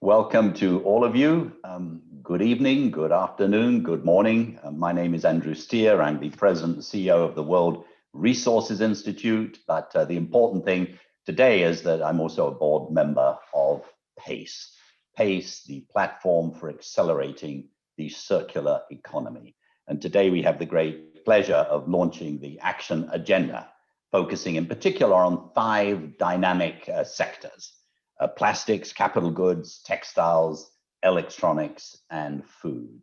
Welcome to all of you. Good evening, good afternoon, good morning. My name is Andrew Steer. I'm the President and CEO of the World Resources Institute. But the important thing today is that I'm also a board member of PACE. PACE, the platform for accelerating the circular economy. And today we have the great pleasure of launching the action agenda, focusing in particular on 5 dynamic sectors. Plastics, capital goods, textiles, electronics, and food.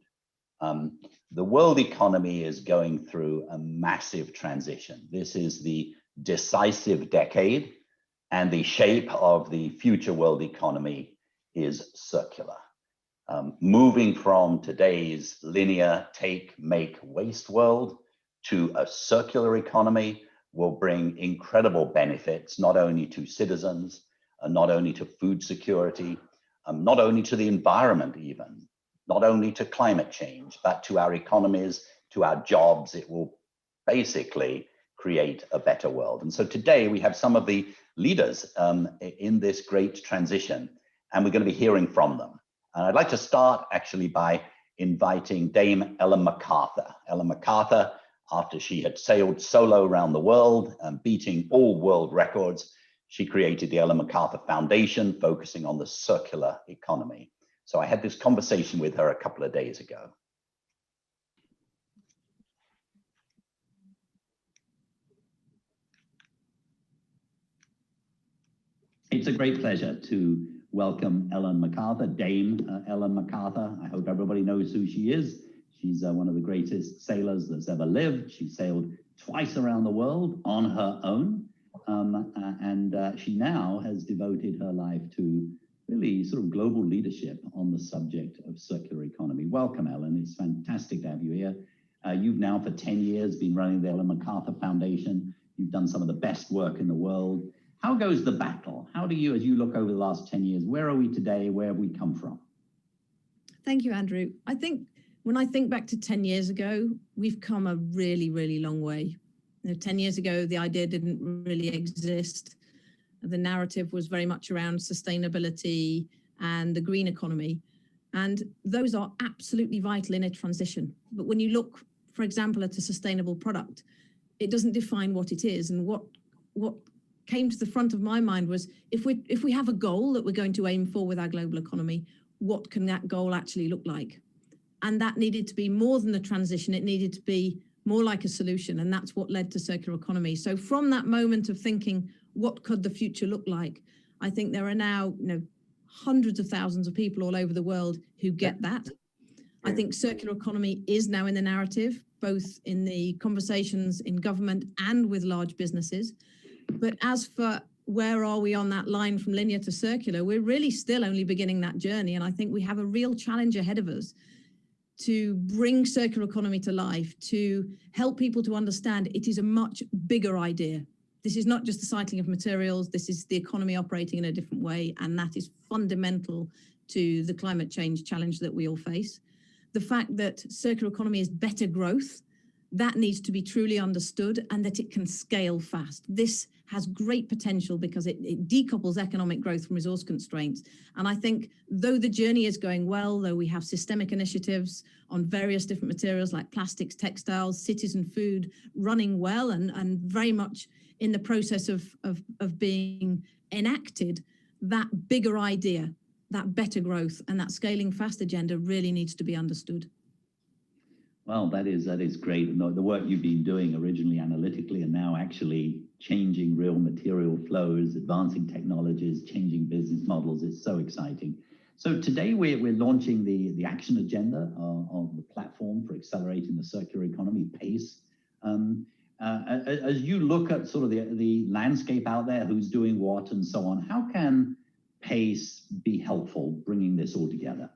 The world economy is going through a massive transition. This is the decisive decade, and the shape of the future world economy is circular. Moving from today's linear take, make, waste world to a circular economy will bring incredible benefits, not only to citizens, not only to food security, not only to the environment even, not only to climate change, but to our economies, to our jobs. It will basically create a better world. And so today we have some of the leaders in this great transition, and we're going to be hearing from them. And I'd like to start actually by inviting Dame Ellen MacArthur. Ellen MacArthur, after she had sailed solo around the world, beating all world records, she created the Ellen MacArthur Foundation, focusing on the circular economy. So I had this conversation with her a couple of days ago. It's a great pleasure to welcome Ellen MacArthur, Dame Ellen MacArthur. I hope everybody knows who she is. She's one of the greatest sailors that's ever lived. She sailed twice around the world on her own. She now has devoted her life to really sort of global leadership on the subject of circular economy. Welcome, Ellen. It's fantastic to have you here. You've now for 10 years been running the Ellen MacArthur Foundation. You've done some of the best work in the world. How goes the battle? How do you, as you look over the last 10 years, where are we today? Where have we come from? Thank you, Andrew. I think when I think back to 10 years ago, we've come a really, really long way. 10 years ago, the idea didn't really exist. The narrative was very much around sustainability and the green economy. And those are absolutely vital in a transition. But when you look, for example, at a sustainable product, it doesn't define what it is. And what came to the front of my mind was, if we have a goal that we're going to aim for with our global economy, what can that goal actually look like? And that needed to be more than the transition. It needed to be more like a solution, and that's what led to circular economy. So from that moment of thinking, what could the future look like? I think there are now hundreds of thousands of people all over the world who get that. I think circular economy is now in the narrative, both in the conversations in government and with large businesses. But as for where are we on that line from linear to circular, we're really still only beginning that journey. And I think we have a real challenge ahead of us to bring circular economy to life, to help people to understand it is a much bigger idea. This is not just the cycling of materials, this is the economy operating in a different way, and that is fundamental to the climate change challenge that we all face. The fact that circular economy is better growth, that needs to be truly understood, and that it can scale fast. This has great potential because it decouples economic growth from resource constraints. And I think though the journey is going well, though we have systemic initiatives on various different materials like plastics, textiles, cities and food running well and very much in the process of being enacted, that bigger idea, that better growth and that scaling fast agenda really needs to be understood. Well, that is great. The work you've been doing originally analytically and now actually changing real material flows, advancing technologies, changing business models is so exciting. So today we're launching the action agenda of the platform for accelerating the circular economy, PACE. As you look at sort of the landscape out there, who's doing what and so on, how can PACE be helpful bringing this all together?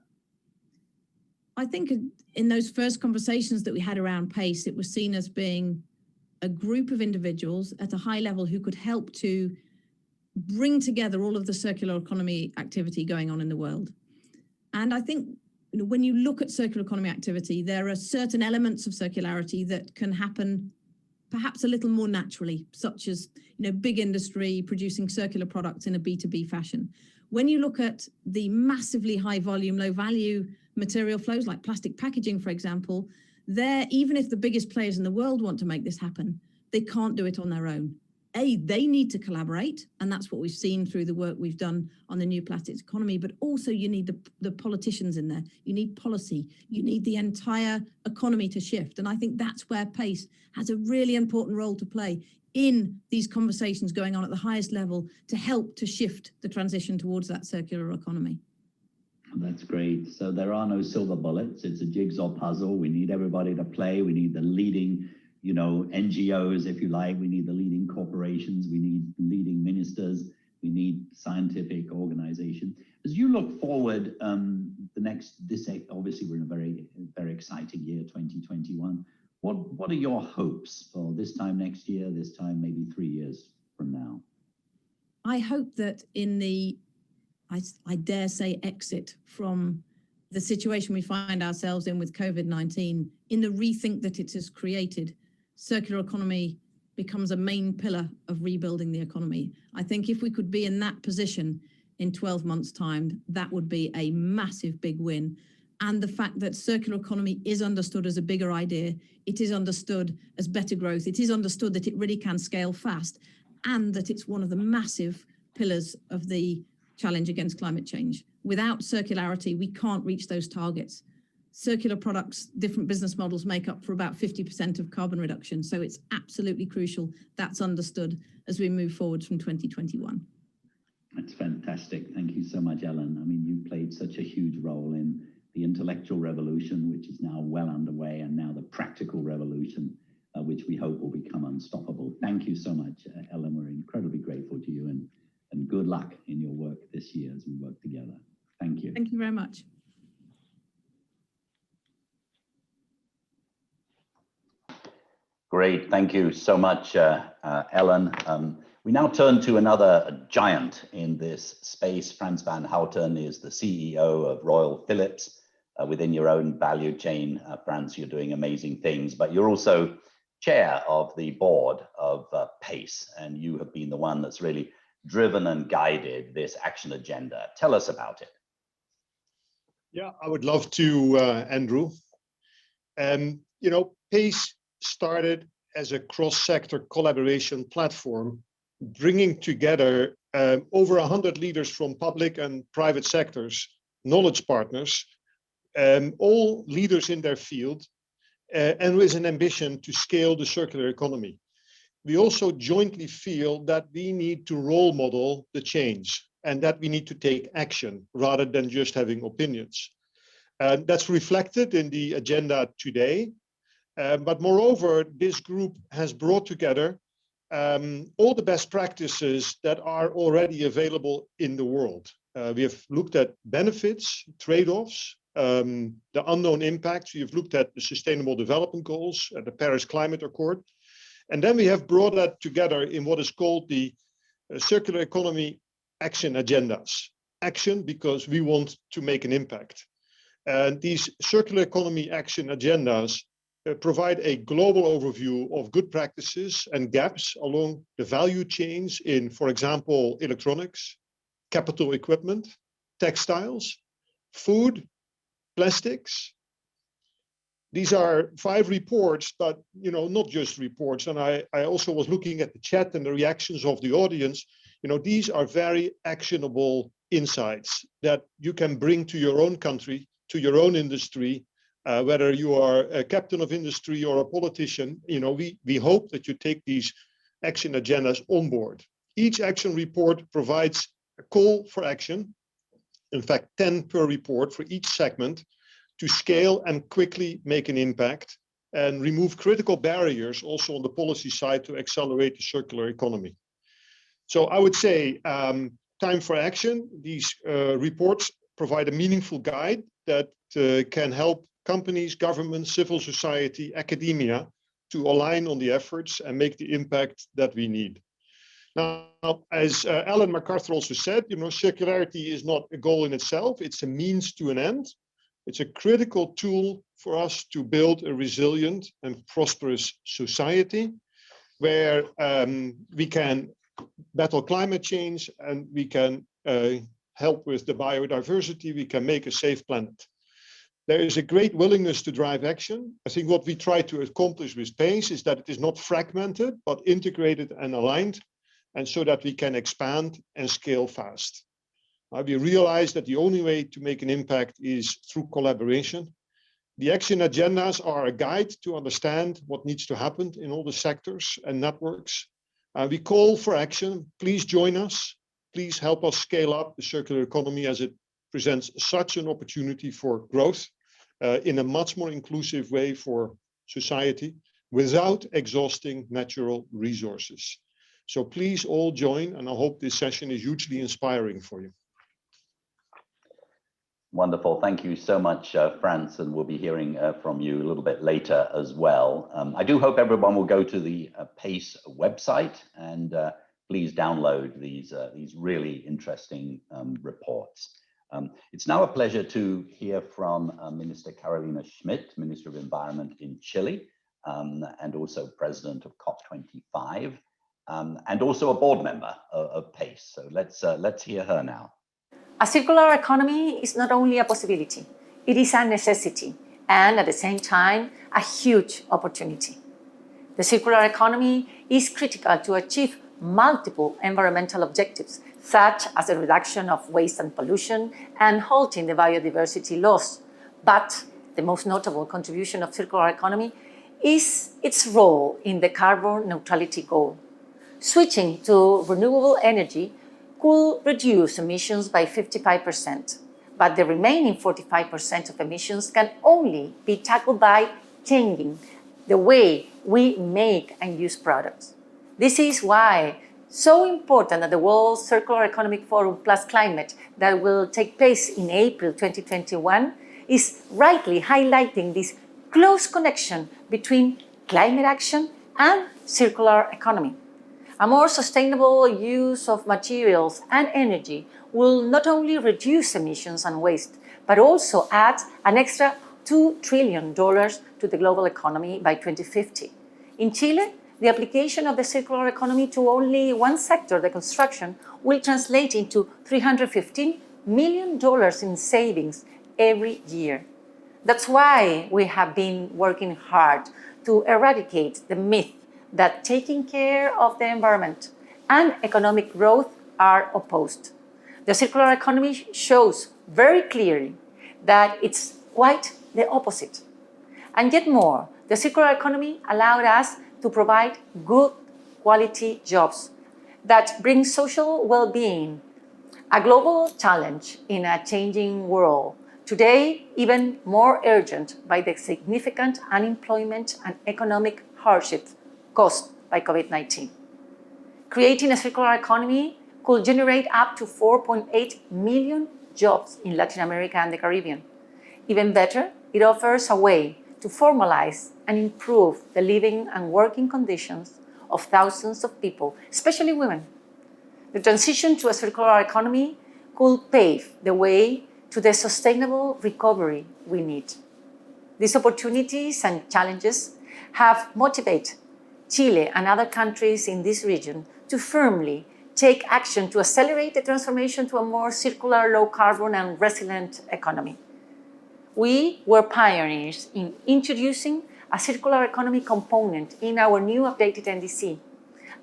I think in those first conversations that we had around PACE, it was seen as being a group of individuals at a high level who could help to bring together all of the circular economy activity going on in the world. And I think when you look at circular economy activity, there are certain elements of circularity that can happen perhaps a little more naturally, such as big industry producing circular products in a B2B fashion. When you look at the massively high volume, low value material flows like plastic packaging, for example, even if the biggest players in the world want to make this happen, they can't do it on their own. They need to collaborate, and that's what we've seen through the work we've done on the new plastics economy, but also you need the politicians in there, you need policy, you need the entire economy to shift. And I think that's where PACE has a really important role to play in these conversations going on at the highest level to help to shift the transition towards that circular economy. That's great. So there are no silver bullets. It's a jigsaw puzzle. We need everybody to play. We need the leading NGOs, if you like. We need the leading corporations. We need leading ministers. We need scientific organization. As you look forward, obviously we're in a very, very exciting year, 2021. What are your hopes for this time next year, this time maybe 3 years from now? I hope that in the, I dare say, exit from the situation we find ourselves in with COVID-19, in the rethink that it has created, circular economy becomes a main pillar of rebuilding the economy. I think if we could be in that position in 12 months' time, that would be a massive big win. And the fact that circular economy is understood as a bigger idea, it is understood as better growth, it is understood that it really can scale fast, and that it's one of the massive pillars of the challenge against climate change. Without circularity, we can't reach those targets. Circular products, different business models make up for about 50% of carbon reduction. So it's absolutely crucial that's understood as we move forward from 2021. That's fantastic. Thank you so much, Ellen. I mean, you played such a huge role in the intellectual revolution, which is now well underway, and now the practical revolution, which we hope will become unstoppable. Thank you so much, Ellen. We're incredibly grateful to you, and good luck in your work this year as we work together. Thank you. Thank you very much. Great. Thank you so much, Ellen. We now turn to another giant in this space. Frans van Houten is the CEO of Royal Philips. Within your own value chain, Frans, you're doing amazing things, but you're also chair of the board of PACE, and you have been the one that's really driven and guided this action agenda. Tell us about it. Yeah, I would love to, Andrew. PACE started as a cross-sector collaboration platform, bringing together over 100 leaders from public and private sectors, knowledge partners, all leaders in their field, and with an ambition to scale the circular economy. We also jointly feel that we need to role model the change and that we need to take action rather than just having opinions. And that's reflected in the agenda today. But moreover, this group has brought together all the best practices that are already available in the world. We have looked at benefits, trade-offs, the unknown impacts. We have looked at the Sustainable Development Goals, the Paris Climate Accord. And then we have brought that together in what is called the Circular Economy Action Agendas. Action because we want to make an impact. And these Circular Economy Action Agendas provide a global overview of good practices and gaps along the value chains in, for example, electronics, capital equipment, textiles, food, plastics. These are 5 reports, but not just reports. And I also was looking at the chat and the reactions of the audience. These are very actionable insights that you can bring to your own country, to your own industry, whether you are a captain of industry or a politician. We hope that you take these action agendas on board. Each action report provides a call for action, in fact, 10 per report for each segment, to scale and quickly make an impact and remove critical barriers also on the policy side to accelerate the circular economy. So I would say time for action. These reports provide a meaningful guide that can help companies, governments, civil society, academia to align on the efforts and make the impact that we need. Now, as Ellen MacArthur also said, circularity is not a goal in itself. It's a means to an end. It's a critical tool for us to build a resilient and prosperous society where we can battle climate change and we can help with the biodiversity, we can make a safe planet. There is a great willingness to drive action. I think what we try to accomplish with PACE is that it is not fragmented, but integrated and aligned, and so that we can expand and scale fast. We realize that the only way to make an impact is through collaboration. The action agendas are a guide to understand what needs to happen in all the sectors and networks. We call for action. Please join us. Please help us scale up the circular economy, as it presents such an opportunity for growth in a much more inclusive way for society without exhausting natural resources. So please all join, and I hope this session is hugely inspiring for you. Wonderful. Thank you so much, Frans, and we'll be hearing from you a little bit later as well. I do hope everyone will go to the PACE website and please download these really interesting reports. It's now a pleasure to hear from Minister Carolina Schmidt, Minister of Environment in Chile, and also President of COP25, and also a board member of PACE. So let's hear her now. A circular economy is not only a possibility, it is a necessity, and at the same time, a huge opportunity. The circular economy is critical to achieve multiple environmental objectives, such as the reduction of waste and pollution and halting the biodiversity loss. But the most notable contribution of circular economy is its role in the carbon neutrality goal. Switching to renewable energy could reduce emissions by 55%, but the remaining 45% of emissions can only be tackled by changing the way we make and use products. This is why so important that the World Circular Economic Forum Plus Climate that will take place in April 2021 is rightly highlighting this close connection between climate action and circular economy. A more sustainable use of materials and energy will not only reduce emissions and waste, but also add an extra $2 trillion to the global economy by 2050. In Chile, the application of the circular economy to only one sector, the construction, will translate into $315 million in savings every year. That's why we have been working hard to eradicate the myth that taking care of the environment and economic growth are opposed. The circular economy shows very clearly that it's quite the opposite. And yet more, the circular economy allowed us to provide good quality jobs that bring social well-being, a global challenge in a changing world, today even more urgent by the significant unemployment and economic hardship caused by COVID-19. Creating a circular economy could generate up to 4.8 million jobs in Latin America and the Caribbean. Even better, it offers a way to formalize and improve the living and working conditions of thousands of people, especially women. The transition to a circular economy could pave the way to the sustainable recovery we need. These opportunities and challenges have motivated Chile and other countries in this region to firmly take action to accelerate the transformation to a more circular, low-carbon and resilient economy. We were pioneers in introducing a circular economy component in our new updated NDC.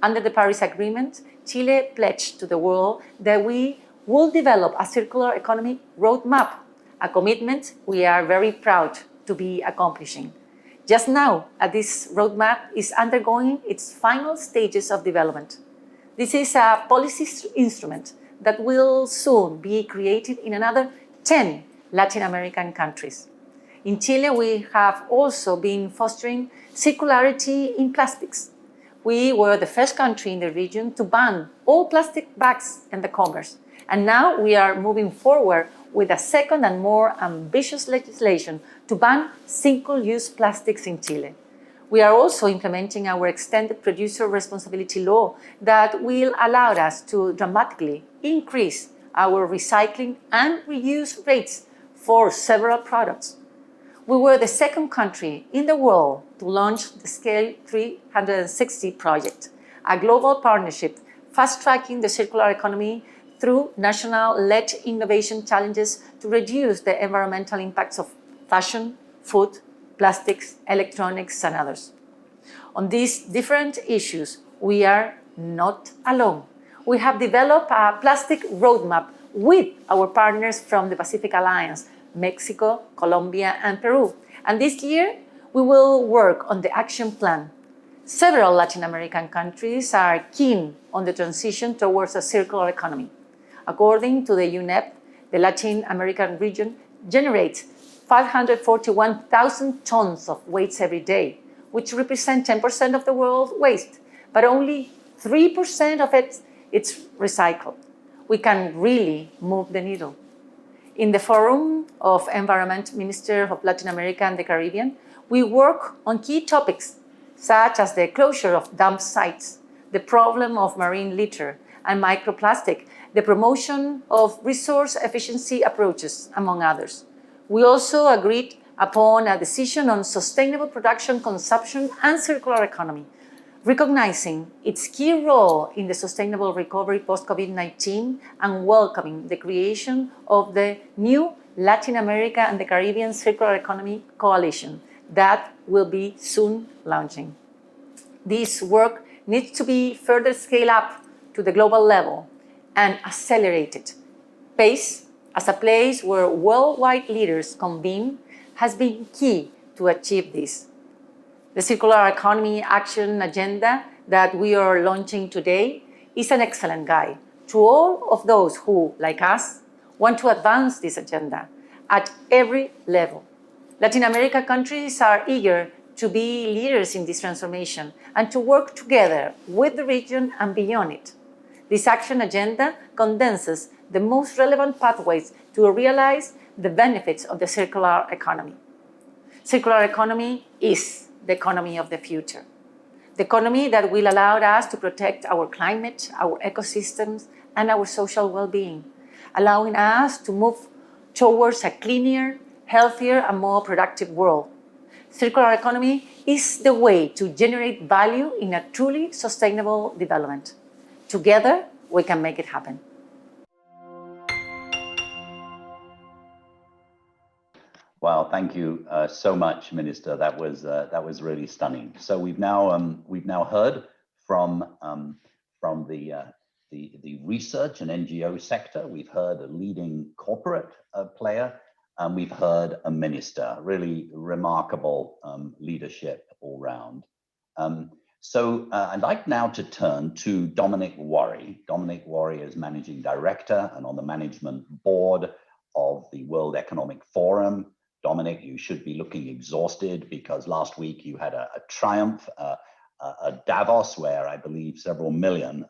Under the Paris Agreement, Chile pledged to the world that we will develop a circular economy roadmap, a commitment we are very proud to be accomplishing. Just now, this roadmap is undergoing its final stages of development. This is a policy instrument that will soon be created in another 10 Latin American countries. In Chile, we have also been fostering circularity in plastics. We were the first country in the region to ban all plastic bags in the commerce. And now we are moving forward with a second and more ambitious legislation to ban single-use plastics in Chile. We are also implementing our extended producer responsibility law that will allow us to dramatically increase our recycling and reuse rates for several products. We were the second country in the world to launch the Scale 360 project, a global partnership fast-tracking the circular economy through national-led innovation challenges to reduce the environmental impacts of fashion, food, plastics, electronics, and others. On these different issues, we are not alone. We have developed a plastic roadmap with our partners from the Pacific Alliance, Mexico, Colombia, and Peru. And this year, we will work on the action plan. Several Latin American countries are keen on the transition towards a circular economy. According to the UNEP, the Latin American region generates 541,000 tons of waste every day, which represent 10% of the world's waste, but only 3% of it's recycled. We can really move the needle. In the Forum of Environment Ministers of Latin America and the Caribbean, we work on key topics such as the closure of dump sites, the problem of marine litter and microplastic, the promotion of resource efficiency approaches, among others. We also agreed upon a decision on sustainable production, consumption, and circular economy, recognizing its key role in the sustainable recovery post-COVID-19 and welcoming the creation of the new Latin America and the Caribbean Circular Economy Coalition that will be soon launching. This work needs to be further scaled up to the global level and accelerated. PACE, as a place where worldwide leaders convene, has been key to achieve this. The Circular Economy Action Agenda that we are launching today is an excellent guide to all of those who, like us, want to advance this agenda at every level. Latin America countries are eager to be leaders in this transformation and to work together with the region and beyond it. This action agenda condenses the most relevant pathways to realize the benefits of the circular economy. Circular economy is the economy of the future. The economy that will allow us to protect our climate, our ecosystems, and our social well-being, allowing us to move towards a cleaner, healthier, and more productive world. Circular economy is the way to generate value in a truly sustainable development. Together, we can make it happen. Wow, thank you so much, Minister. That was really stunning. So we've now heard from the research and NGO sector. We've heard a leading corporate player, and we've heard a minister. Really remarkable leadership all round. So I'd like now to turn to Dominic Worry. Dominic Worry is Managing Director and on the Management Board of the World Economic Forum. Dominic, you should be looking exhausted because last week you had a triumph at Davos, where I believe several million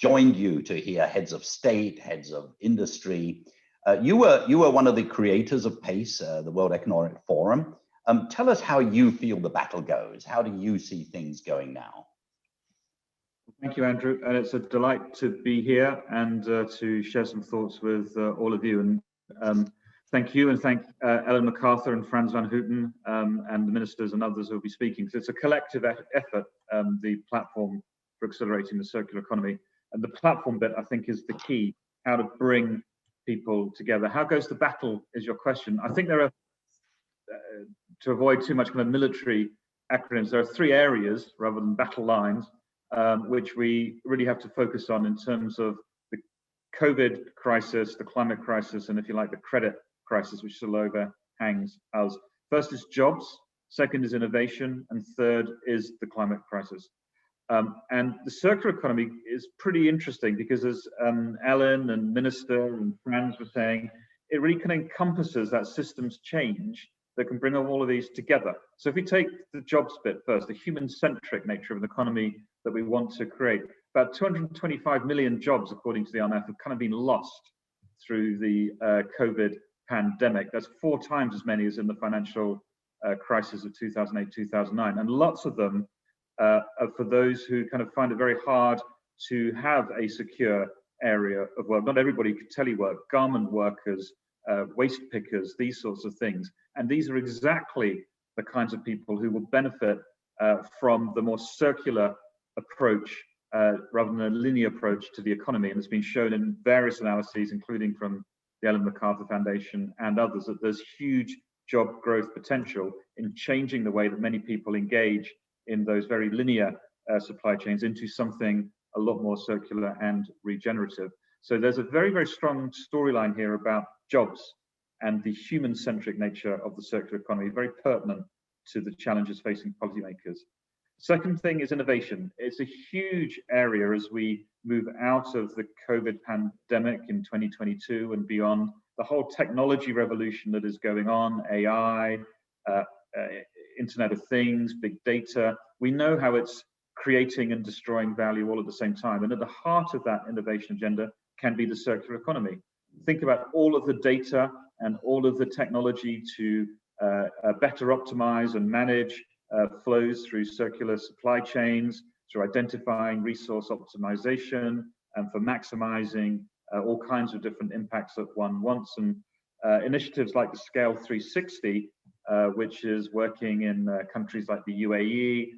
joined you to hear heads of state, heads of industry. You were one of the creators of PACE, the World Economic Forum. Tell us how you feel the battle goes. How do you see things going now? Thank you, Andrew. And it's a delight to be here and to share some thoughts with all of you. And thank you, and thank Ellen MacArthur and Frans van Houten and the ministers and others who will be speaking. So it's a collective effort, the platform for accelerating the circular economy. And the platform bit, I think, is the key, how to bring people together. How goes the battle is your question. I think there are, to avoid too much kind of military acronyms, there are three areas rather than battle lines, which we really have to focus on in terms of the COVID crisis, the climate crisis, and if you like, the credit crisis, which still overhangs us. First is jobs, second is innovation, and third is the climate crisis. And the circular economy is pretty interesting because, as Ellen and Minister and Frans were saying, it really kind of encompasses that systems change that can bring all of these together. So if we take the jobs bit first, the human-centric nature of an economy that we want to create, about 225 million jobs, according to the IMF, have kind of been lost through the COVID pandemic. That's 4 times as many as in the financial crisis of 2008, 2009. And lots of them are for those who kind of find it very hard to have a secure area of work. Not everybody could telework, garment workers, waste pickers, these sorts of things. And these are exactly the kinds of people who will benefit from the more circular approach rather than a linear approach to the economy. And it's been shown in various analyses, including from the Ellen MacArthur Foundation and others, that there's huge job growth potential in changing the way that many people engage in those very linear supply chains into something a lot more circular and regenerative. So there's a very, very strong storyline here about jobs and the human-centric nature of the circular economy, very pertinent to the challenges facing policymakers. Second thing is innovation. It's a huge area as we move out of the COVID pandemic in 2022 and beyond. The whole technology revolution that is going on, AI, Internet of Things, big data, we know how it's creating and destroying value all at the same time. And at the heart of that innovation agenda can be the circular economy. Think about all of the data and all of the technology to better optimize and manage flows through circular supply chains, through identifying resource optimization, and for maximizing all kinds of different impacts that one wants. And initiatives like the Scale 360, which is working in countries like the UAE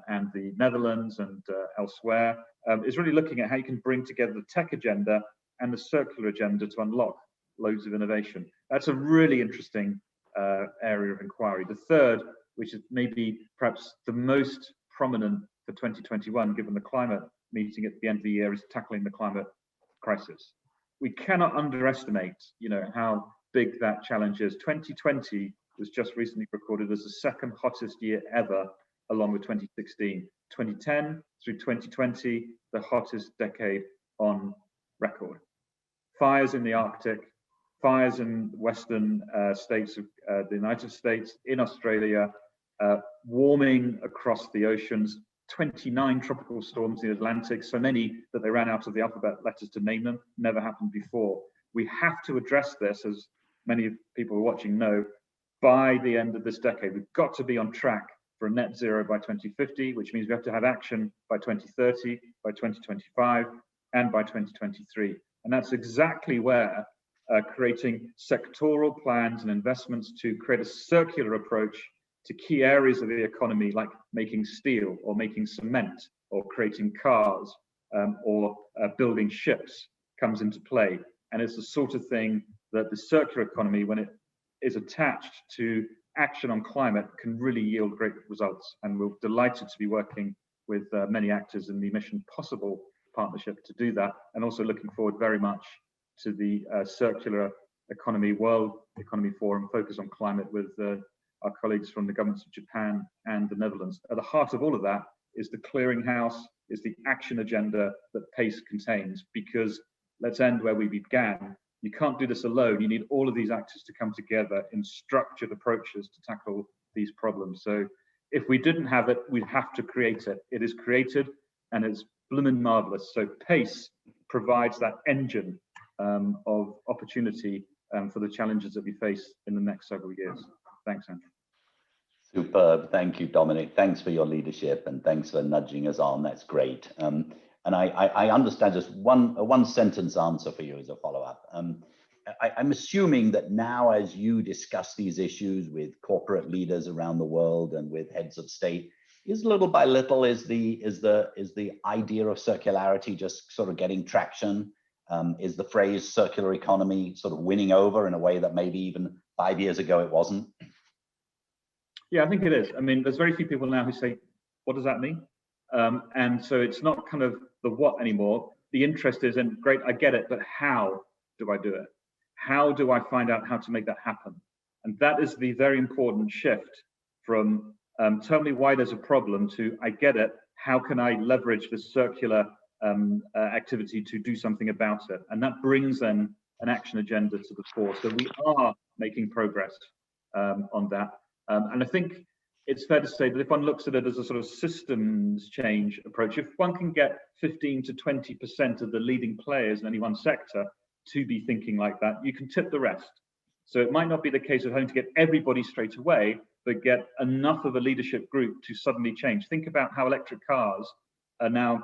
and the Netherlands and elsewhere, is really looking at how you can bring together the tech agenda and the circular agenda to unlock loads of innovation. That's a really interesting area of inquiry. The third, which is maybe perhaps the most prominent for 2021, given the climate meeting at the end of the year, is tackling the climate crisis. We cannot underestimate, how big that challenge is. 2020 was just recently recorded as the second hottest year ever, along with 2016. 2010 through 2020, the hottest decade on record. Fires in the Arctic, fires in western states of the United States, in Australia, warming across the oceans, 29 tropical storms in the Atlantic, so many that they ran out of the alphabet letters to name them, never happened before. We have to address this, as many people who are watching know, by the end of this decade. We've got to be on track for a net zero by 2050, which means we have to have action by 2030, by 2025, and by 2023. And that's exactly where creating sectoral plans and investments to create a circular approach to key areas of the economy, like making steel or making cement or creating cars or building ships, comes into play. And it's the sort of thing that the circular economy, when it is attached to action on climate, can really yield great results. And we're delighted to be working with many actors in the Mission Possible partnership to do that, and also looking forward very much to the Circular Economy World Economy Forum focus on climate with our colleagues from the governments of Japan and the Netherlands. At the heart of all of that is the clearinghouse, is the action agenda that PACE contains, because let's end where we began. You can't do this alone. You need all of these actors to come together in structured approaches to tackle these problems. So if we didn't have it, we'd have to create it. It is created and it's blooming marvelous. So PACE provides that engine of opportunity for the challenges that we face in the next several years. Thanks, Andrew. Superb. Thank you, Dominic. Thanks for your leadership and thanks for nudging us on. That's great. And I understand just one sentence answer for you as a follow-up. I'm assuming that now, as you discuss these issues with corporate leaders around the world and with heads of state, is little by little is the idea of circularity just sort of getting traction? Is the phrase circular economy sort of winning over in a way that maybe even 5 years ago it wasn't? Yeah, I think it is. I mean, there's very few people now who say, what does that mean? And so it's not kind of the what anymore. The interest is in, great, I get it, but how do I do it? How do I find out how to make that happen? And that is the very important shift from tell me why there's a problem to I get it, how can I leverage this circular activity to do something about it? And that brings then an action agenda to the fore. So we are making progress on that. And I think it's fair to say that if one looks at it as a sort of systems change approach, if one can get 15 to 20% of the leading players in any one sector to be thinking like that, you can tip the rest. So it might not be the case of having to get everybody straight away, but get enough of a leadership group to suddenly change. Think about how electric cars are now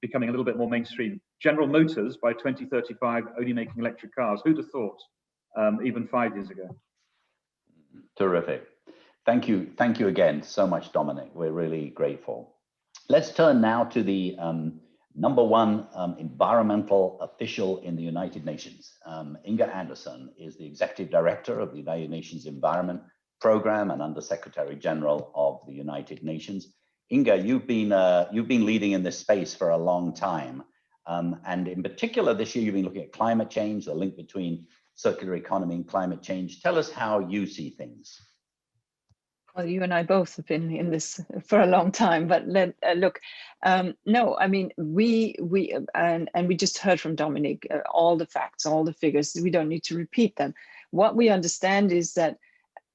becoming a little bit more mainstream. General Motors by 2035 only making electric cars. Who'd have thought even 5 years ago? Terrific. Thank you again so much, Dominic. We're really grateful. Let's turn now to the #1 environmental official in the United Nations. Inga Anderson is the Executive Director of the United Nations Environment Program and Under Secretary General of the United Nations. Inga, you've been leading in this space for a long time. And in particular, this year, you've been looking at climate change, the link between circular economy and climate change. Tell us how you see things. Well, you and I both have been in this for a long time, but look, no, I mean, we just heard from Dominic, all the facts, all the figures, we don't need to repeat them. What we understand is that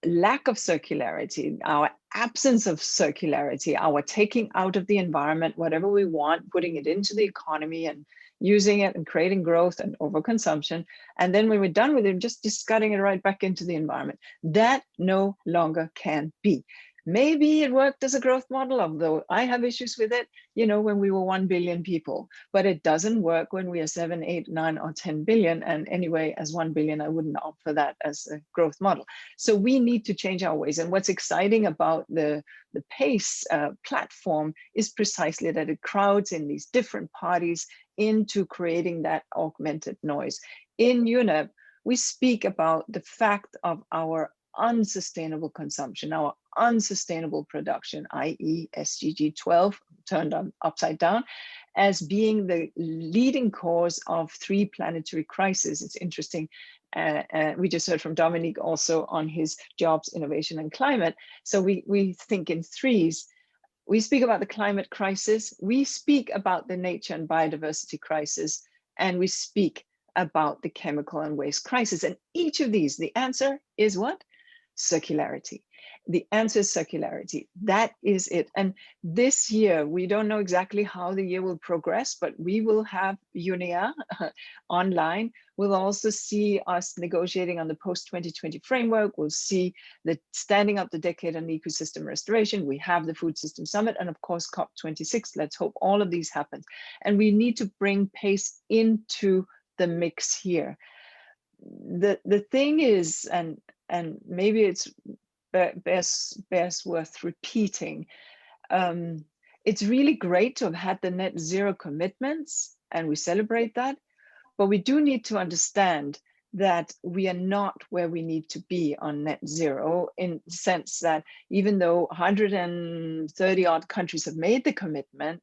lack of circularity, our absence of circularity, our taking out of the environment, whatever we want, putting it into the economy and using it and creating growth and overconsumption. And then when we're done with it, just discarding it right back into the environment. That no longer can be. Maybe it worked as a growth model, although I have issues with it, you know, when we were 1 billion people, but it doesn't work when we are 7, 8, 9, or 10 billion. And anyway, as 1 billion, I wouldn't opt for that as a growth model. So we need to change our ways. And what's exciting about the PACE platform is precisely that it crowds in these different parties into creating that augmented noise. In UNEP, we speak about the fact of our unsustainable consumption, our unsustainable production, i.e. SDG 12 turned upside down, as being the leading cause of 3 planetary crises. It's interesting. We just heard from Dominic also on his jobs, innovation, and climate. So we think in threes. We speak about the climate crisis, we speak about the nature and biodiversity crisis, and we speak about the chemical and waste crisis. And each of these, the answer is what? Circularity. The answer is circularity. That is it. And this year, we don't know exactly how the year will progress, but we will have UNEA online. We'll also see us negotiating on the post-2020 framework. We'll see the standing up the decade on ecosystem restoration. We have the Food System Summit and of course, COP26. Let's hope all of these happen. And we need to bring PACE into the mix here. The thing is, and maybe it's best worth repeating, it's really great to have had the net zero commitments, and we celebrate that, but we do need to understand that we are not where we need to be on net zero, in the sense that even though 130 odd countries have made the commitment,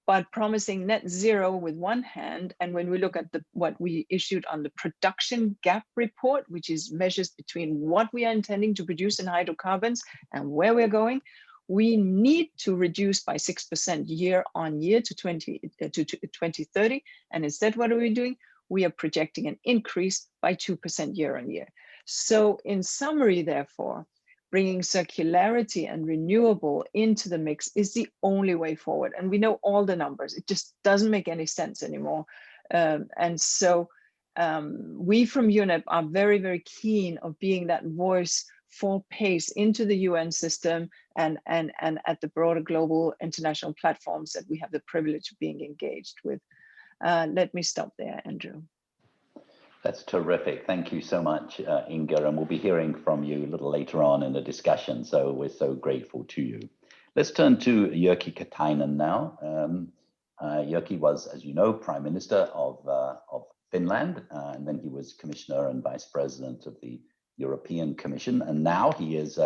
but promising net zero with one hand, and when we look at what we issued on the production gap report, which is measures between what we are intending to produce in hydrocarbons and where we're going, we need to reduce by 6% year on year to 2030. And instead, what are we doing? We are projecting an increase by 2% year on year. So in summary, therefore, bringing circularity and renewable into the mix is the only way forward. And we know all the numbers. It just doesn't make any sense anymore. And so we from UNEP are very, very keen of being that voice for PACE into the UN system and at the broader global international platforms that we have the privilege of being engaged with. Let me stop there, Andrew. That's terrific. Thank you so much, Inga, and we'll be hearing from you a little later on in the discussion, so we're so grateful to you. Let's turn to Jyrki Katainen now. Jyrki was, as you know, Prime Minister of Finland, and then he was Commissioner and Vice President of the European Commission, and now he is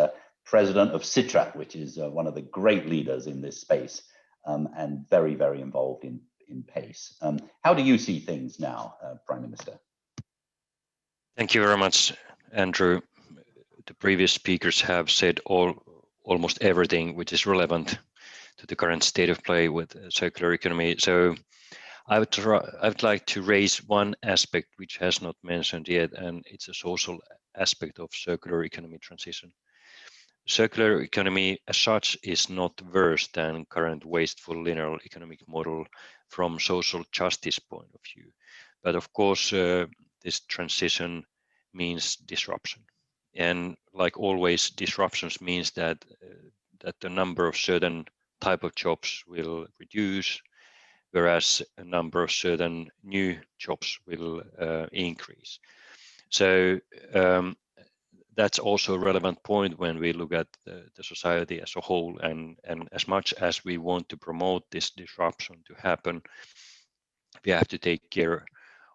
President of Sitra, which is one of the great leaders in this space, and very, very involved in PACE. How do you see things now, Prime Minister? Thank you very much, Andrew. The previous speakers have said almost everything which is relevant to the current state of play with circular economy. So I would like to raise one aspect which has not mentioned yet, and it's a social aspect of circular economy transition. Circular economy as such is not worse than current wasteful linear economic model from social justice point of view. But of course, this transition means disruption, and like always, disruptions means that the number of certain type of jobs will reduce, whereas a number of certain new jobs will increase. So that's also a relevant point when we look at the society as a whole, and as much as we want to promote this disruption to happen, we have to take care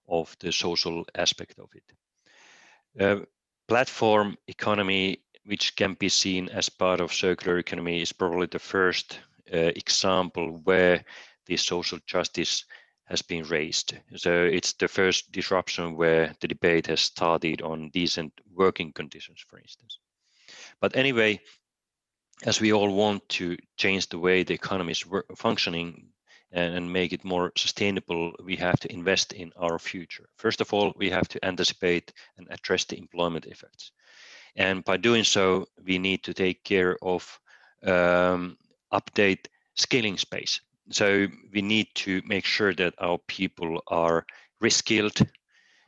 of the social aspect of it. Platform economy, which can be seen as part of circular economy, is probably the first example where the social justice has been raised. So it's the first disruption where the debate has started on decent working conditions, for instance. But anyway, as we all want to change the way the economy is functioning and make it more sustainable, we have to invest in our future. First of all, we have to anticipate and address the employment effects. And by doing so, we need to take care of update skilling space. So we need to make sure that our people are reskilled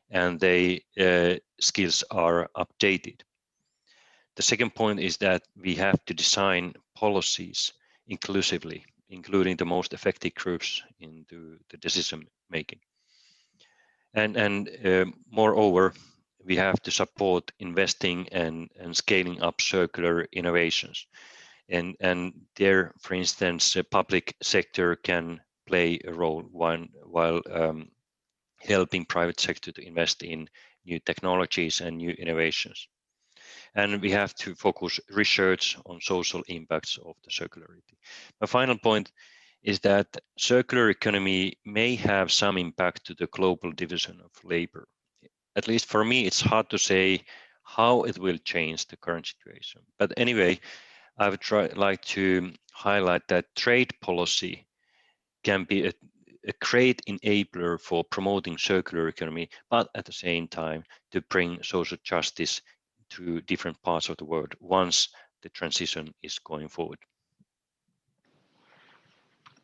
and their skills are updated. The second point is that we have to design policies inclusively, including the most affected groups into the decision making. And moreover, we have to support investing and scaling up circular innovations. And there, for instance, the public sector can play a role while helping private sector to invest in new technologies and new innovations. And we have to focus research on social impacts of the circularity. My final point is that circular economy may have some impact to the global division of labor. At least for me, it's hard to say how it will change the current situation. But anyway, I would like to highlight that trade policy can be a great enabler for promoting circular economy, but at the same time to bring social justice to different parts of the world once the transition is going forward.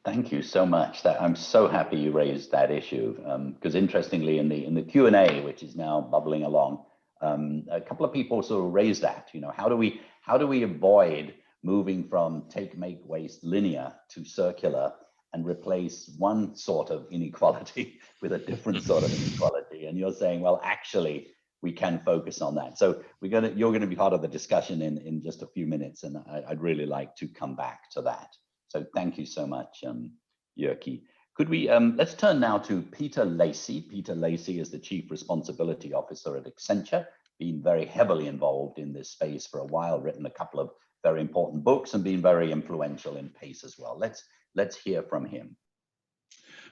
Thank you so much. I'm so happy you raised that issue, because interestingly, in the Q&A, which is now bubbling along, a couple of people sort of raised that. You know, how do we avoid moving from take, make, waste linear to circular and replace one sort of inequality with a different sort of inequality? And you're saying, well, actually, we can focus on that. So you're going to be part of the discussion in just a few minutes, and I'd really like to come back to that. So thank you so much, Jyrki. Could we, let's turn now to Peter Lacey. Peter Lacey is the Chief Responsibility Officer at Accenture, been very heavily involved in this space for a while, written a couple of very important books and been very influential in PACE as well. Let's hear from him.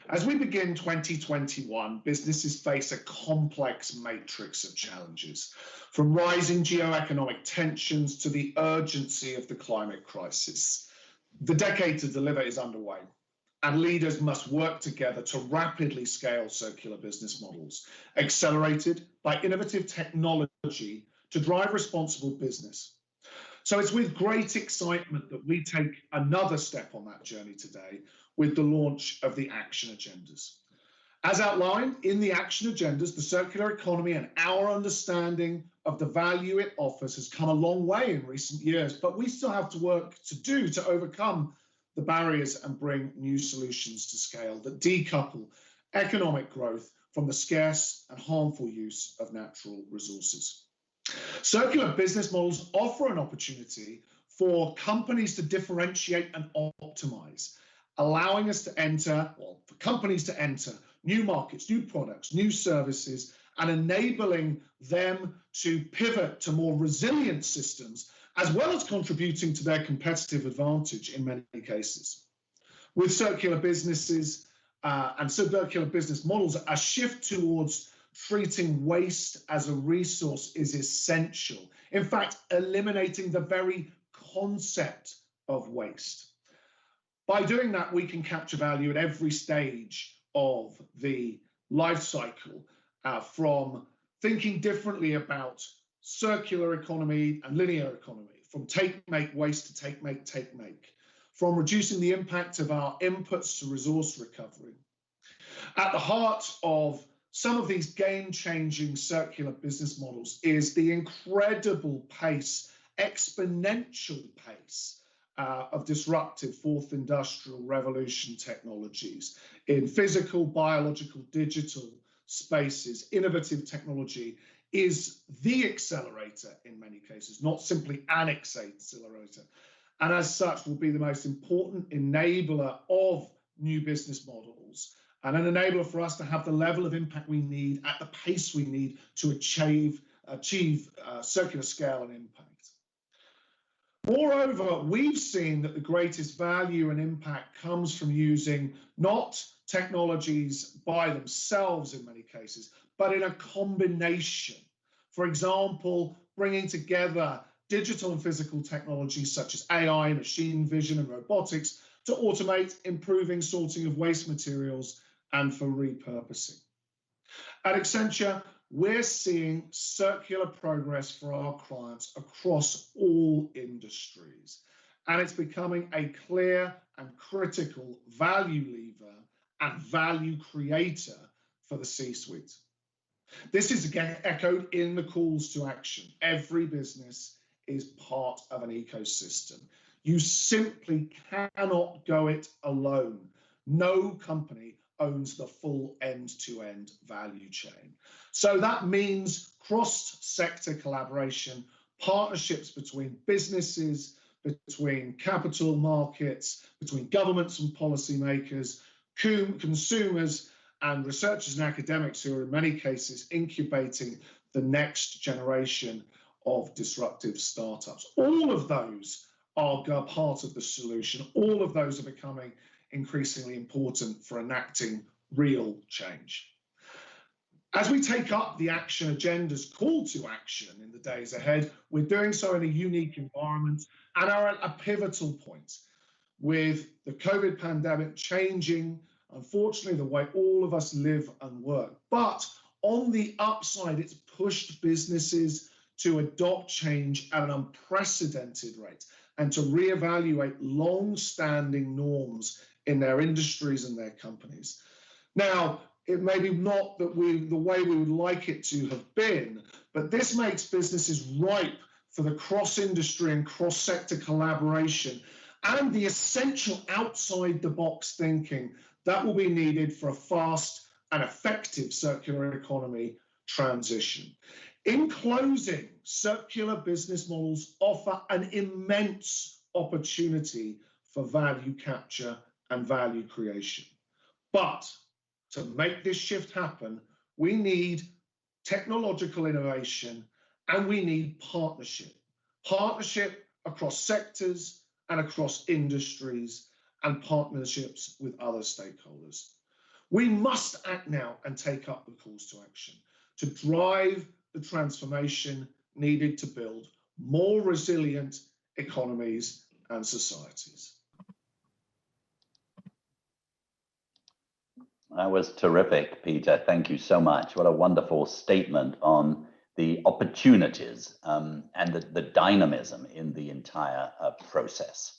As we begin 2021, businesses face a complex matrix of challenges, from rising geoeconomic tensions to the urgency of the climate crisis. The decade to deliver is underway, and leaders must work together to rapidly scale circular business models, accelerated by innovative technology to drive responsible business. So it's with great excitement that we take another step on that journey today with the launch of the Action Agendas. As outlined in the Action Agendas, the circular economy and our understanding of the value it offers has come a long way in recent years, but we still have to work to do to overcome the barriers and bring new solutions to scale that decouple economic growth from the scarce and harmful use of natural resources. Circular business models offer an opportunity for companies to differentiate and optimize, allowing us to enter, or for companies to enter, new markets, new products, new services, and enabling them to pivot to more resilient systems, as well as contributing to their competitive advantage in many cases. With circular businesses and circular business models, a shift towards treating waste as a resource is essential. In fact, eliminating the very concept of waste. By doing that, we can capture value at every stage of the life cycle, from thinking differently about circular economy and linear economy, from take, make, waste to take, make, from reducing the impact of our inputs to resource recovery. At the heart of some of these game-changing circular business models is the incredible pace, exponential pace, of disruptive fourth industrial revolution technologies in physical, biological, digital spaces, innovative technology is the accelerator in many cases, not simply an accelerator. And as such will be the most important enabler of new business models and an enabler for us to have the level of impact we need at the pace we need to achieve circular scale and impact. Moreover, we've seen that the greatest value and impact comes from using not technologies by themselves in many cases, but in a combination. For example, bringing together digital and physical technologies such as AI, machine vision, and robotics to automate improving sorting of waste materials and for repurposing. At Accenture, we're seeing circular progress for our clients across all industries, and it's becoming a clear and critical value lever and value creator for the C-suite. This is again echoed in the calls to action. Every business is part of an ecosystem. You simply cannot go it alone. No company owns the full end-to-end value chain. So that means cross-sector collaboration, partnerships between businesses, between capital markets, between governments and policymakers, consumers and researchers and academics who are in many cases incubating the next generation of disruptive startups. All of those are part of the solution. All of those are becoming increasingly important for enacting real change. As we take up the Action Agenda's call to action in the days ahead, we're doing so in a unique environment and are at a pivotal point with the COVID pandemic changing, unfortunately, the way all of us live and work. But on the upside, it's pushed businesses to adopt change at an unprecedented rate and to reevaluate long-standing norms in their industries and their companies. Now, it may be not that the way we would like it to have been, but this makes businesses ripe for the cross-industry and cross-sector collaboration and the essential outside-the-box thinking that will be needed for a fast and effective circular economy transition. In closing, circular business models offer an immense opportunity for value capture and value creation. But to make this shift happen, we need technological innovation and we need partnership. Partnership across sectors and across industries and partnerships with other stakeholders. We must act now and take up the calls to action to drive the transformation needed to build more resilient economies and societies. That was terrific, Peter. Thank you so much. What a wonderful statement on the opportunities and the dynamism in the entire process.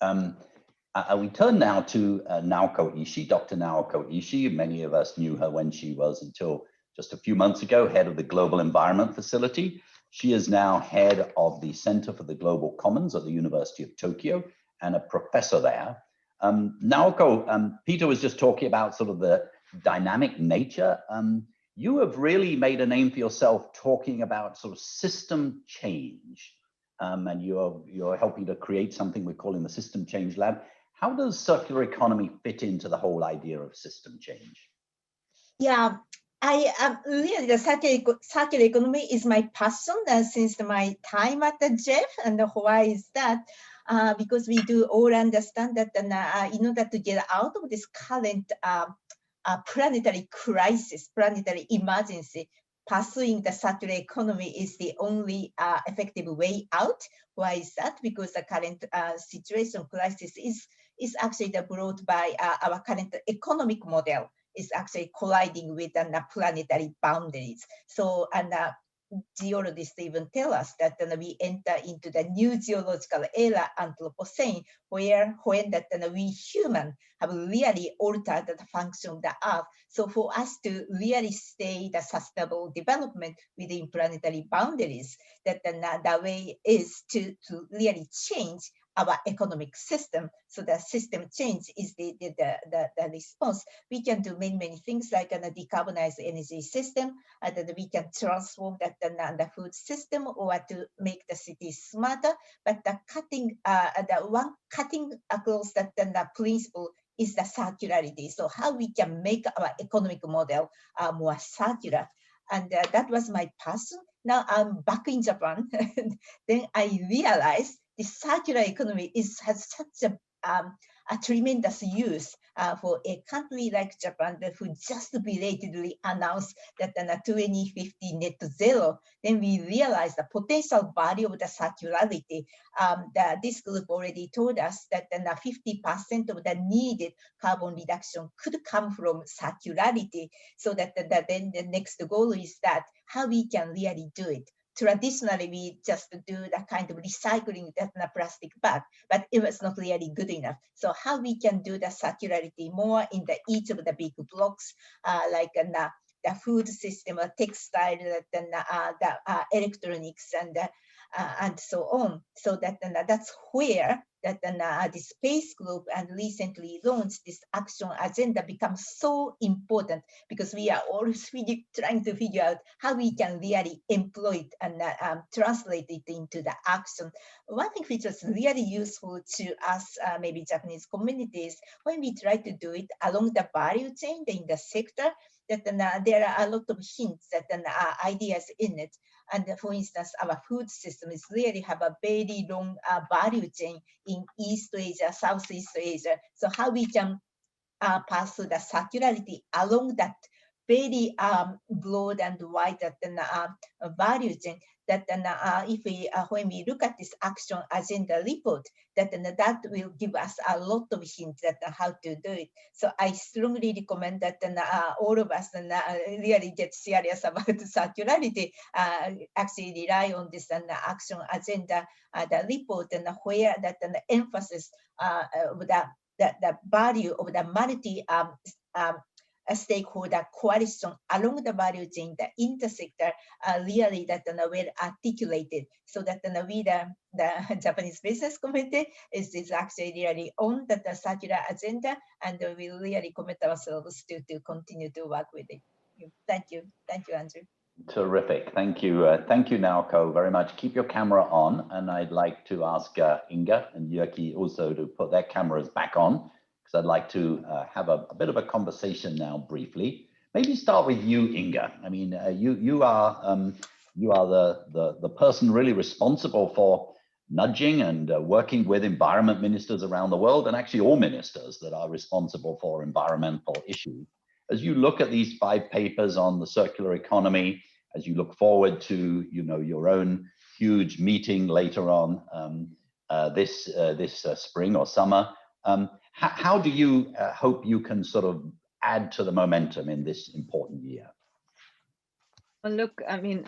We turn now to Naoko Ishii, Dr. Naoko Ishii. Many of us knew her when she was, until just a few months ago, head of the Global Environment Facility. She is now head of the Center for the Global Commons at the University of Tokyo and a professor there. Naoko, Peter was just talking about sort of the dynamic nature. You have really made a name for yourself talking about sort of system change, and you're helping to create something we're calling the System Change Lab. How does circular economy fit into the whole idea of system change? Yeah, I really, the circular economy is my passion since my time at the Jeff. And why is that? Because we do all understand that in order to get out of this current planetary crisis, planetary emergency, pursuing the circular economy is the only effective way out. Why is that? Because the current situation, crisis is actually brought by our current economic model is actually colliding with the planetary boundaries. So, and geologists even tell us that we enter into the new geological era, Anthropocene, when we human have really altered the function of the Earth. So for us to really stay the sustainable development within planetary boundaries, that the way is to really change our economic system. So the system change is the response. We can do many things like a decarbonized energy system, that we can transform the food system or to make the city smarter. But the one cutting across the principle is the circularity. So how we can make our economic model more circular. And that was my passion. Now I'm back in Japan. Then I realized the circular economy has such a tremendous use for a country like Japan that who just belatedly announced that in 2050 net zero. Then we realized the potential value of the circularity. This group already told us that 50% of the needed carbon reduction could come from circularity. So that then the next goal is that how we can really do it. Traditionally, we just do the kind of recycling that in a plastic bag, but it was not really good enough. So how we can do the circularity more in each of the big blocks, like the food system, textile, the electronics, and so on. So that's where the Space Group and recently launched this action agenda becomes so important, because we are always trying to figure out how we can really employ it and translate it into the action. One thing which was really useful to us, maybe Japanese communities, when we try to do it along the value chain in the sector, that there are a lot of hints that ideas in it. And for instance, our food system is really have a very long value chain in East Asia, Southeast Asia. So how we can pursue the circularity along that very broad and wide value chain, that if we when we look at this action agenda report, that will give us a lot of hints that how to do it. So I strongly recommend that all of us really get serious about circularity, actually rely on this action agenda, the report, and where that the emphasis of the value of the multi a stakeholder coalition along the value chain, the intersector, really that well articulated, so that we, the Japanese Business Committee, is actually really on the circular agenda, and we really commit ourselves to continue to work with it. Thank you, Andrew. Terrific, thank you, Naoko, very much. Keep your camera on, and I'd like to ask Inga and Jyrki also to put their cameras back on, because I'd like to have a bit of a conversation now briefly. Maybe start with you, Inga. I mean, you are the person really responsible for nudging and working with environment ministers around the world, and actually all ministers that are responsible for environmental issues. As you look at these 5 papers on the circular economy, as you look forward to your own huge meeting later on this spring or summer, how do you hope you can sort of add to the momentum in this important year? Well, look, I mean,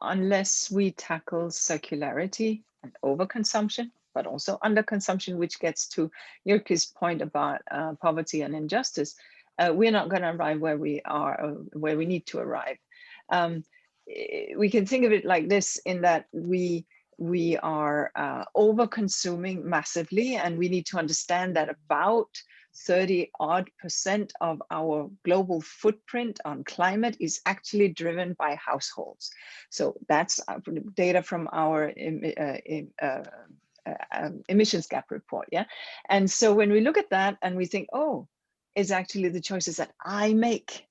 unless we tackle circularity and overconsumption, but also underconsumption, which gets to Jyrki's point about poverty and injustice, we're not going to arrive where we are, where we need to arrive. We can think of it like this, in that we are over-consuming massively, and we need to understand that about 30% of our global footprint on climate is actually driven by households. So that's data from our emissions gap report, yeah? And so when we look at that and we think, oh, it's actually the choices that I make.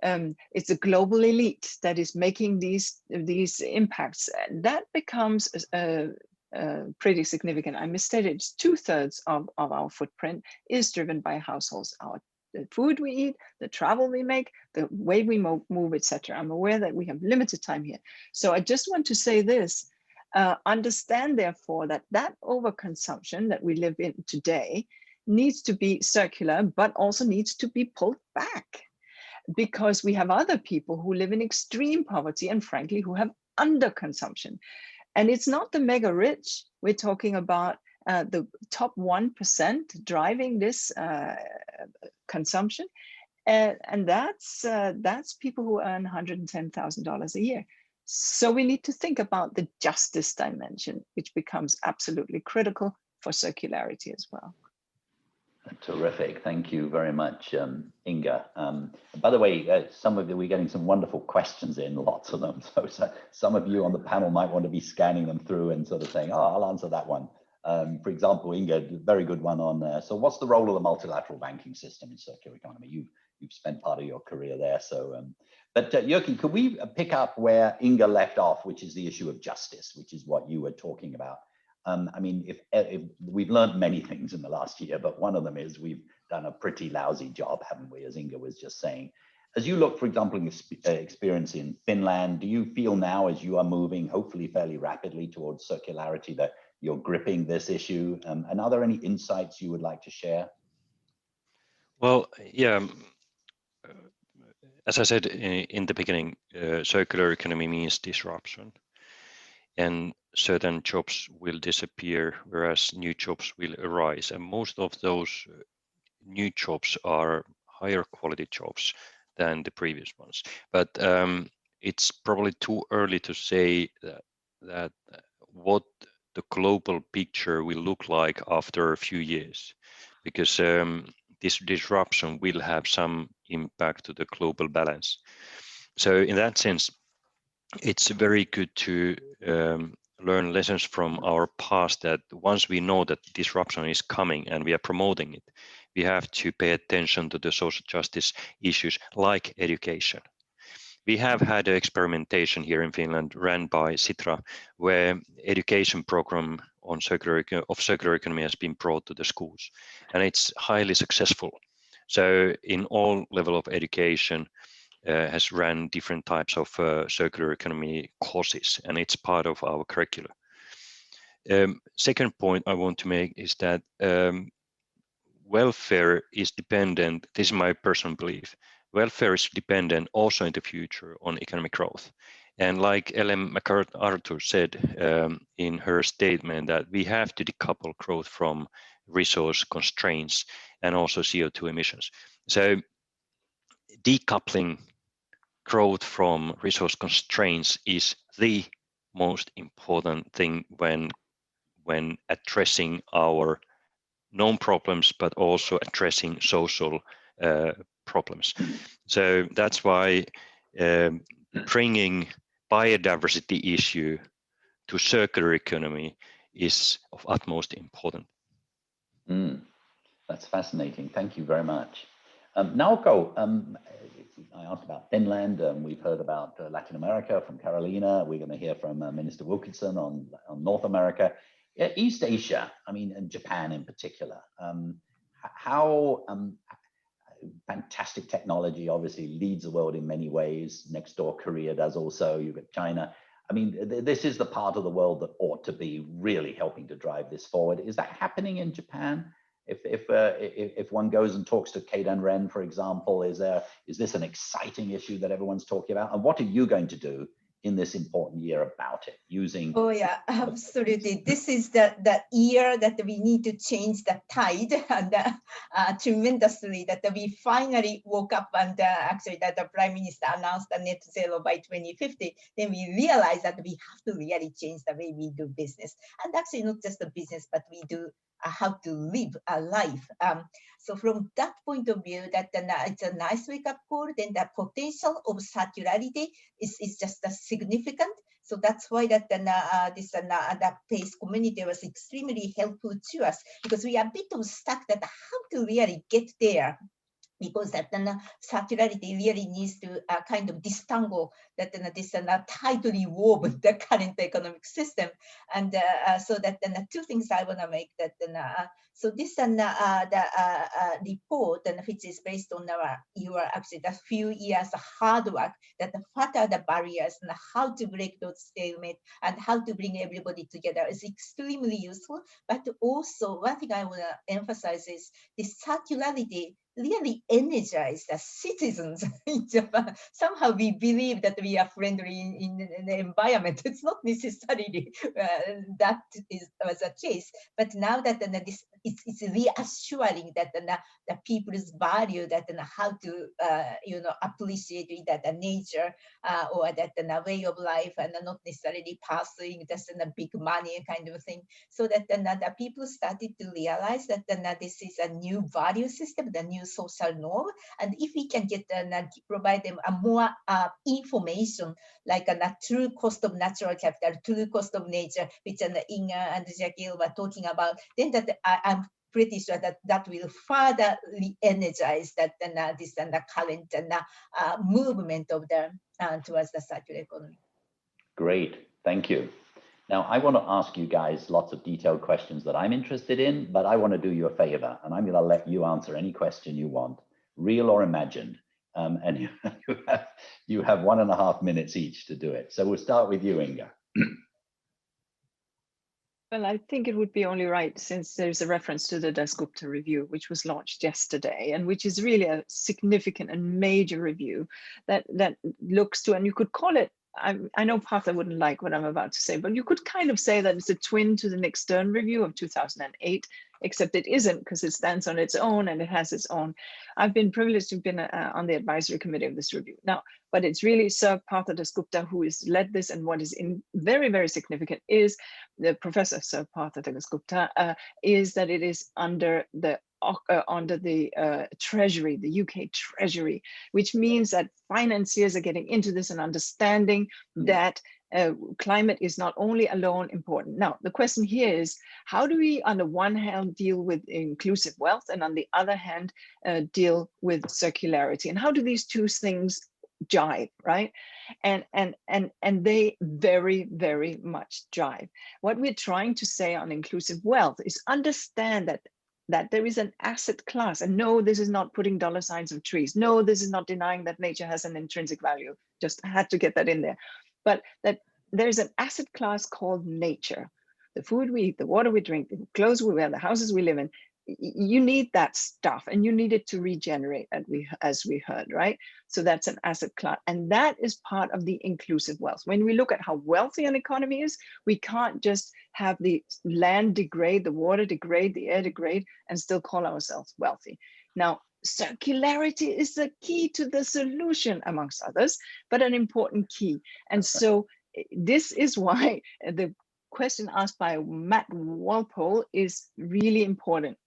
It's a global elite that is making these impacts. That becomes pretty significant. I misstated, 2/3 of our footprint is driven by households. The food we eat, the travel we make, the way we move, etc. I'm aware that we have limited time here. So I just want to say this, understand therefore that overconsumption that we live in today needs to be circular, but also needs to be pulled back, because we have other people who live in extreme poverty and frankly who have underconsumption. And it's not the mega rich. We're talking about the top 1% driving this consumption. And that's people who earn $110,000 a year. So we need to think about the justice dimension, which becomes absolutely critical for circularity as well. Terrific. Thank you very much, Inga. By the way, we're getting some wonderful questions in, lots of them. So some of you on the panel might want to be scanning them through and sort of saying, oh, I'll answer that one. For example, Inga, very good one on, so what's the role of the multilateral banking system in circular economy? You've spent part of your career there. So, but Jyrki, could we pick up where Inga left off, which is the issue of justice, which is what you were talking about? I mean, if we've learned many things in the last year, but one of them is we've done a pretty lousy job, haven't we, as Inga was just saying. As you look, for example, in the experience in Finland, do you feel now, as you are moving, hopefully fairly rapidly towards circularity, that you're gripping this issue? And are there any insights you would like to share? Well, yeah, as I said in the beginning, circular economy means disruption. And certain jobs will disappear, whereas new jobs will arise. And most of those new jobs are higher quality jobs than the previous ones. But it's probably too early to say that what the global picture will look like after a few years, because this disruption will have some impact to the global balance. So in that sense, it's very good to learn lessons from our past, that once we know that disruption is coming and we are promoting it, we have to pay attention to the social justice issues like education. We have had an experimentation here in Finland ran by Sitra, where education program on circular economy has been brought to the schools, and it's highly successful. So in all level of education, has run different types of circular economy courses, and it's part of our curriculum. Second point I want to make is that welfare is dependent, this is my personal belief, welfare is dependent also in the future on economic growth. And like Ellen MacArthur said in her statement, that we have to decouple growth from resource constraints and also CO2 emissions. So decoupling growth from resource constraints is the most important thing when addressing our known problems, but also addressing social problems. So that's why bringing biodiversity issue to circular economy is of utmost importance. That's fascinating. Thank you very much. Naoko, I asked about Finland. We've heard about Latin America from Carolina. We're going to hear from Minister Wilkinson on North America. East Asia, I mean, and Japan in particular. How fantastic technology obviously leads the world in many ways. Next door, Korea does also. You've got China. I mean, this is the part of the world that ought to be really helping to drive this forward. Is that happening in Japan? If one goes and talks to Keidan Ren, for example, is this an exciting issue that everyone's talking about? And what are you going to do in this important year about it, using? Oh yeah, absolutely. This is the year that we need to change the tide, and tremendously that we finally woke up, and actually that the Prime Minister announced the net zero by 2050. Then we realized that we have to really change the way we do business, and actually not just the business, but we do how to live a life. So from that point of view, that it's a nice wake-up call. Then the potential of circularity is just significant. So that's why that the PACE community was extremely helpful to us, because we are a bit of stuck that how to really get there. Because that circularity really needs to kind of disentangle that this tightly woven the current economic system, and so that two things I want to make that so this the report, and which is based on your actually the few years of hard work, that what are the barriers and how to break those stalemate and how to bring everybody together is extremely useful. But also one thing I want to emphasize is the circularity really energize the citizens in Japan. Somehow we believe that we are friendly in the environment. It's not necessarily that was the case, but now that it's reassuring that the people's value, that how to appreciate that the nature or that the way of life, and not necessarily pursuing just a big money kind of thing. So that the people started to realize that this is a new value system, the new social norm, and if we can get provide them a more information, like a true cost of natural capital, true cost of nature, which Inga and Jackie were talking about, then that I'm pretty sure that will further re-energize this current movement of the towards the circular economy. Great, thank you. Now, I want to ask you guys lots of detailed questions that I'm interested in, but I want to do you a favor, and I'm going to let you answer any question you want, real or imagined. And you have 1.5 minutes each to do it. So we'll start with you, Inga. Well, I think it would be only right, since there's a reference to the Dasgupta review, which was launched yesterday, and which is really a significant and major review that looks to, and you could call it, I know Partha wouldn't like what I'm about to say, but you could kind of say that it's a twin to the Nick Stern review of 2008, except it isn't, because it stands on its own and it has its own. I've been privileged to have been on the advisory committee of this review now, but it's really Sir Partha Dasgupta who has led this, and what is very, very significant is the Professor Sir Partha Dasgupta is that it is under the Treasury, the UK Treasury, which means that financiers are getting into this and understanding that climate is not only alone important. Now, the question here is, how do we, on the one hand, deal with inclusive wealth, and on the other hand, deal with circularity? And how do these two things jive, right? And they very, very much jive. What we're trying to say on inclusive wealth is understand that there is an asset class, and no, this is not putting dollar signs of trees. No, this is not denying that nature has an intrinsic value. Just had to get that in there. But that there's an asset class called nature. The food we eat, the water we drink, the clothes we wear, the houses we live in, you need that stuff, and you need it to regenerate, as we heard, right? So that's an asset class, and that is part of the inclusive wealth. When we look at how wealthy an economy is, we can't just have the land degrade, the water degrade, the air degrade, and still call ourselves wealthy. Now, circularity is the key to the solution, amongst others, but an important key. And so this is why the question asked by Matt Walpole is really important.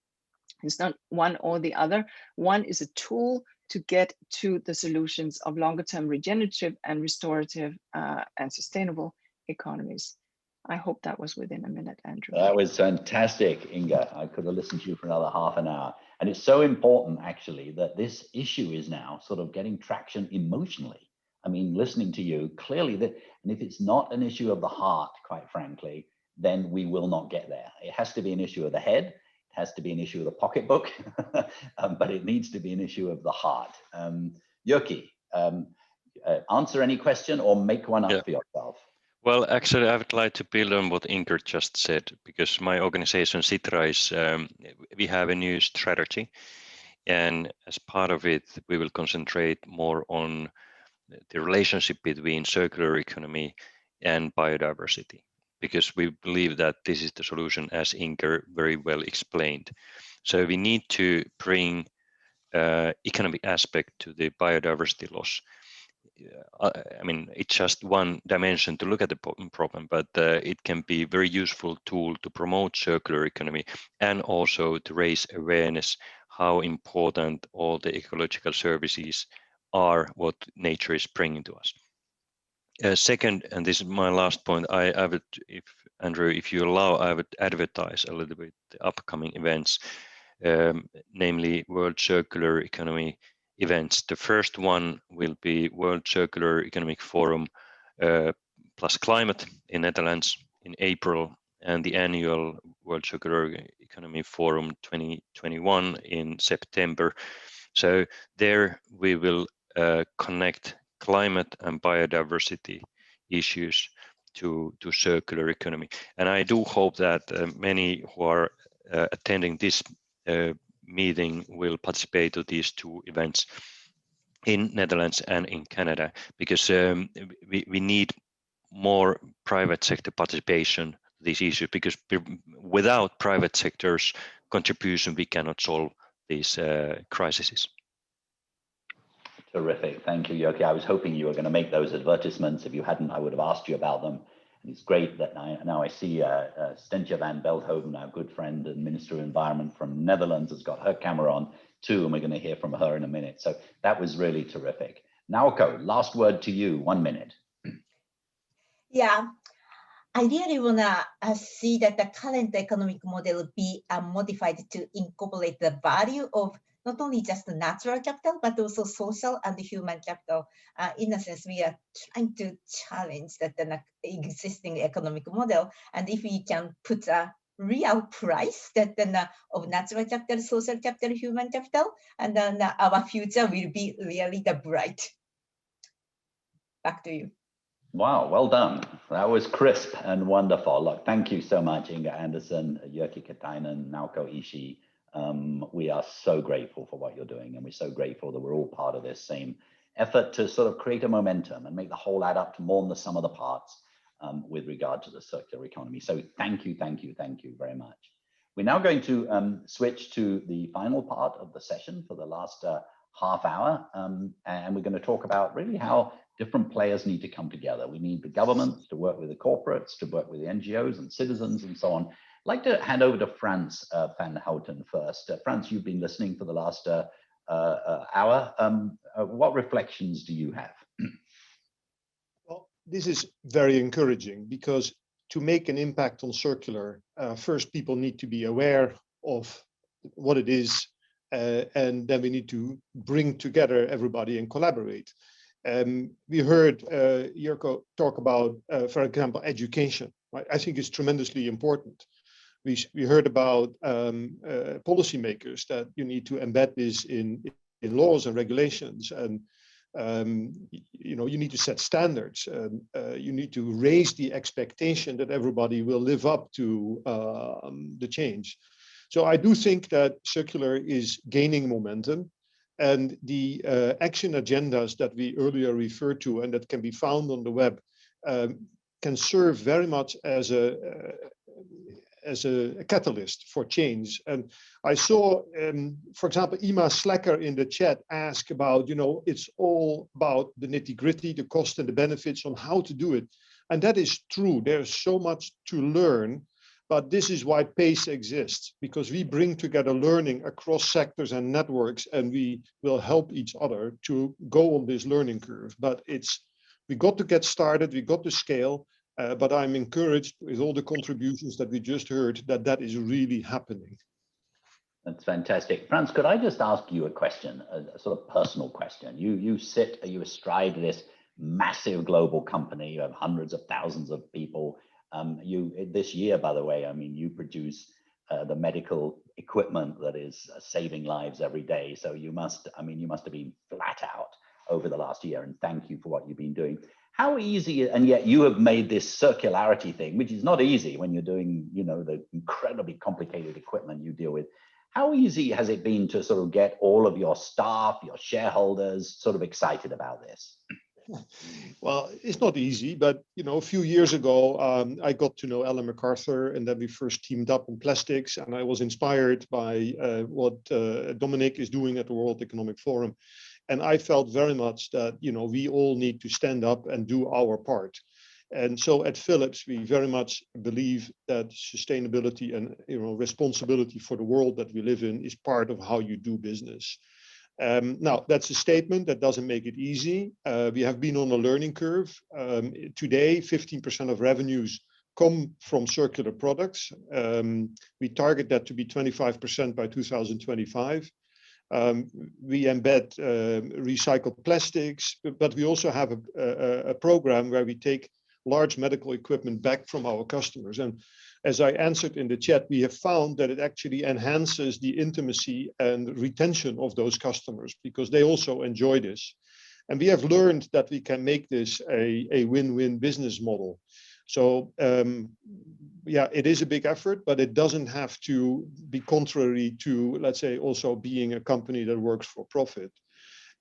It's not one or the other. One is a tool to get to the solutions of longer term regenerative and restorative and sustainable economies. I hope that was within a minute, Andrew. That was fantastic, Inga. I could have listened to you for another half an hour. And it's so important, actually, that this issue is now sort of getting traction emotionally. I mean, listening to you, clearly, and if it's not an issue of the heart, quite frankly, then we will not get there. It has to be an issue of the head. It has to be an issue of the pocketbook, but it needs to be an issue of the heart. Jyrki, answer any question or make one up for yourself. Well, actually, I would like to build on what Inger just said, because my organization, Sitra, we have a new strategy. And as part of it, we will concentrate more on the relationship between circular economy and biodiversity, because we believe that this is the solution, as Inger very well explained. So we need to bring economic aspect to the biodiversity loss. I mean, it's just one dimension to look at the problem, but it can be a very useful tool to promote circular economy and also to raise awareness how important all the ecological services are, what nature is bringing to us. Second, and this is my last point, I would, if Andrew, if you allow, I would advertise a little bit the upcoming events, namely World Circular Economy events. The first one will be World Circular Economic Forum plus Climate in Netherlands in April, and the annual World Circular Economy Forum 2021 in September. So there we will connect climate and biodiversity issues to circular economy. And I do hope that many who are attending this meeting will participate to these two events in Netherlands and in Canada, because we need more private sector participation to these issues, because without private sector's contribution, we cannot solve these crises. Terrific. Thank you, Jyrki. I was hoping you were going to make those advertisements. If you hadn't, I would have asked you about them. And it's great that now I see Stentje van Veldhoven, our good friend and Minister of Environment from Netherlands, has got her camera on too, and we're going to hear from her in a minute. So that was really terrific. Naoko, last word to you, 1 minute. Yeah, I really want to see that the current economic model be modified to incorporate the value of not only just the natural capital, but also social and human capital. In a sense, we are trying to challenge that the existing economic model. And if we can put a real price that of natural capital, social capital, human capital, and then our future will be really the bright. Back to you. Wow, well done. That was crisp and wonderful. Look, thank you so much, Inga Andersson, Jyrki Katainen, Naoko Ishii. We are so grateful for what you're doing, and we're so grateful that we're all part of this same effort to sort of create a momentum and make the whole add up to more than the sum of the parts with regard to the circular economy. So thank you very much. We're now going to switch to the final part of the session for the last half hour, and we're going to talk about really how different players need to come together. We need the governments to work with the corporates, to work with the NGOs and citizens and so on. I'd like to hand over to Frans van Houten first. Frans, you've been listening for the last hour. What reflections do you have? Well, this is very encouraging, because to make an impact on circular, first people need to be aware of what it is, and then we need to bring together everybody and collaborate. We heard Jyrki talk about, for example, education. Right? I think it's tremendously important. We heard about policymakers that you need to embed this in laws and regulations, and you need to set standards. You need to raise the expectation that everybody will live up to the change. So I do think that circular is gaining momentum. And the action agendas that we earlier referred to and that can be found on the web can serve very much as a catalyst for change. And I saw, for example, Ima Slacker in the chat ask about, it's all about the nitty-gritty, the cost and the benefits on how to do it. And that is true. There's so much to learn. But this is why PACE exists, because we bring together learning across sectors and networks, and we will help each other to go on this learning curve. But we got to get started, we got to scale, but I'm encouraged with all the contributions that we just heard that is really happening. That's fantastic. Frans, could I just ask you a question, a sort of personal question? You astride this massive global company, you have hundreds of thousands of people. This year, by the way, I mean, you produce the medical equipment that is saving lives every day. So you must have been flat out over the last year, and thank you for what you've been doing. How easy, and yet you have made this circularity thing, which is not easy when you're doing, the incredibly complicated equipment you deal with. How easy has it been to sort of get all of your staff, your shareholders sort of excited about this? Well, it's not easy, but a few years ago, I got to know Ellen MacArthur, and then we first teamed up on plastics, and I was inspired by what Dominic is doing at the World Economic Forum. And I felt very much that, we all need to stand up and do our part. And so at Philips, we very much believe that sustainability and responsibility for the world that we live in is part of how you do business. Now, that's a statement that doesn't make it easy. We have been on a learning curve. Today, 15% of revenues come from circular products. We target that to be 25% by 2025. We embed recycled plastics, but we also have a program where we take large medical equipment back from our customers. And as I answered in the chat, we have found that it actually enhances the intimacy and retention of those customers because they also enjoy this. And we have learned that we can make this a win-win business model. So yeah, it is a big effort, but it doesn't have to be contrary to, let's say, also being a company that works for profit.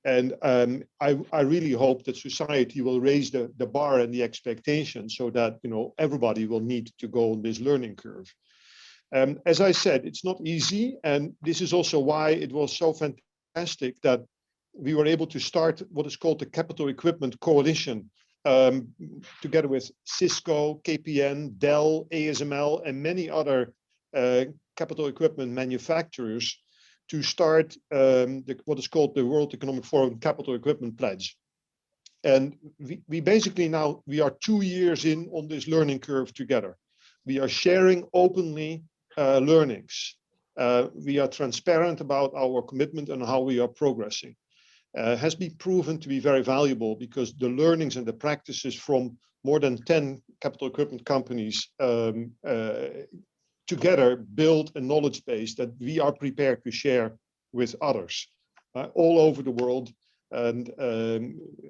And I really hope that society will raise the bar and the expectation so that, you know, everybody will need to go on this learning curve. As I said, it's not easy. And this is also why it was so fantastic that we were able to start what is called the Capital Equipment Coalition, together with Cisco, KPN, Dell, ASML, and many other capital equipment manufacturers to start what is called the World Economic Forum Capital Equipment Pledge. And we basically now, we are 2 years in on this learning curve together. We are sharing openly learnings. We are transparent about our commitment and how we are progressing. Has been proven to be very valuable because the learnings and the practices from more than 10 capital equipment companies together build a knowledge base that we are prepared to share with others all over the world. And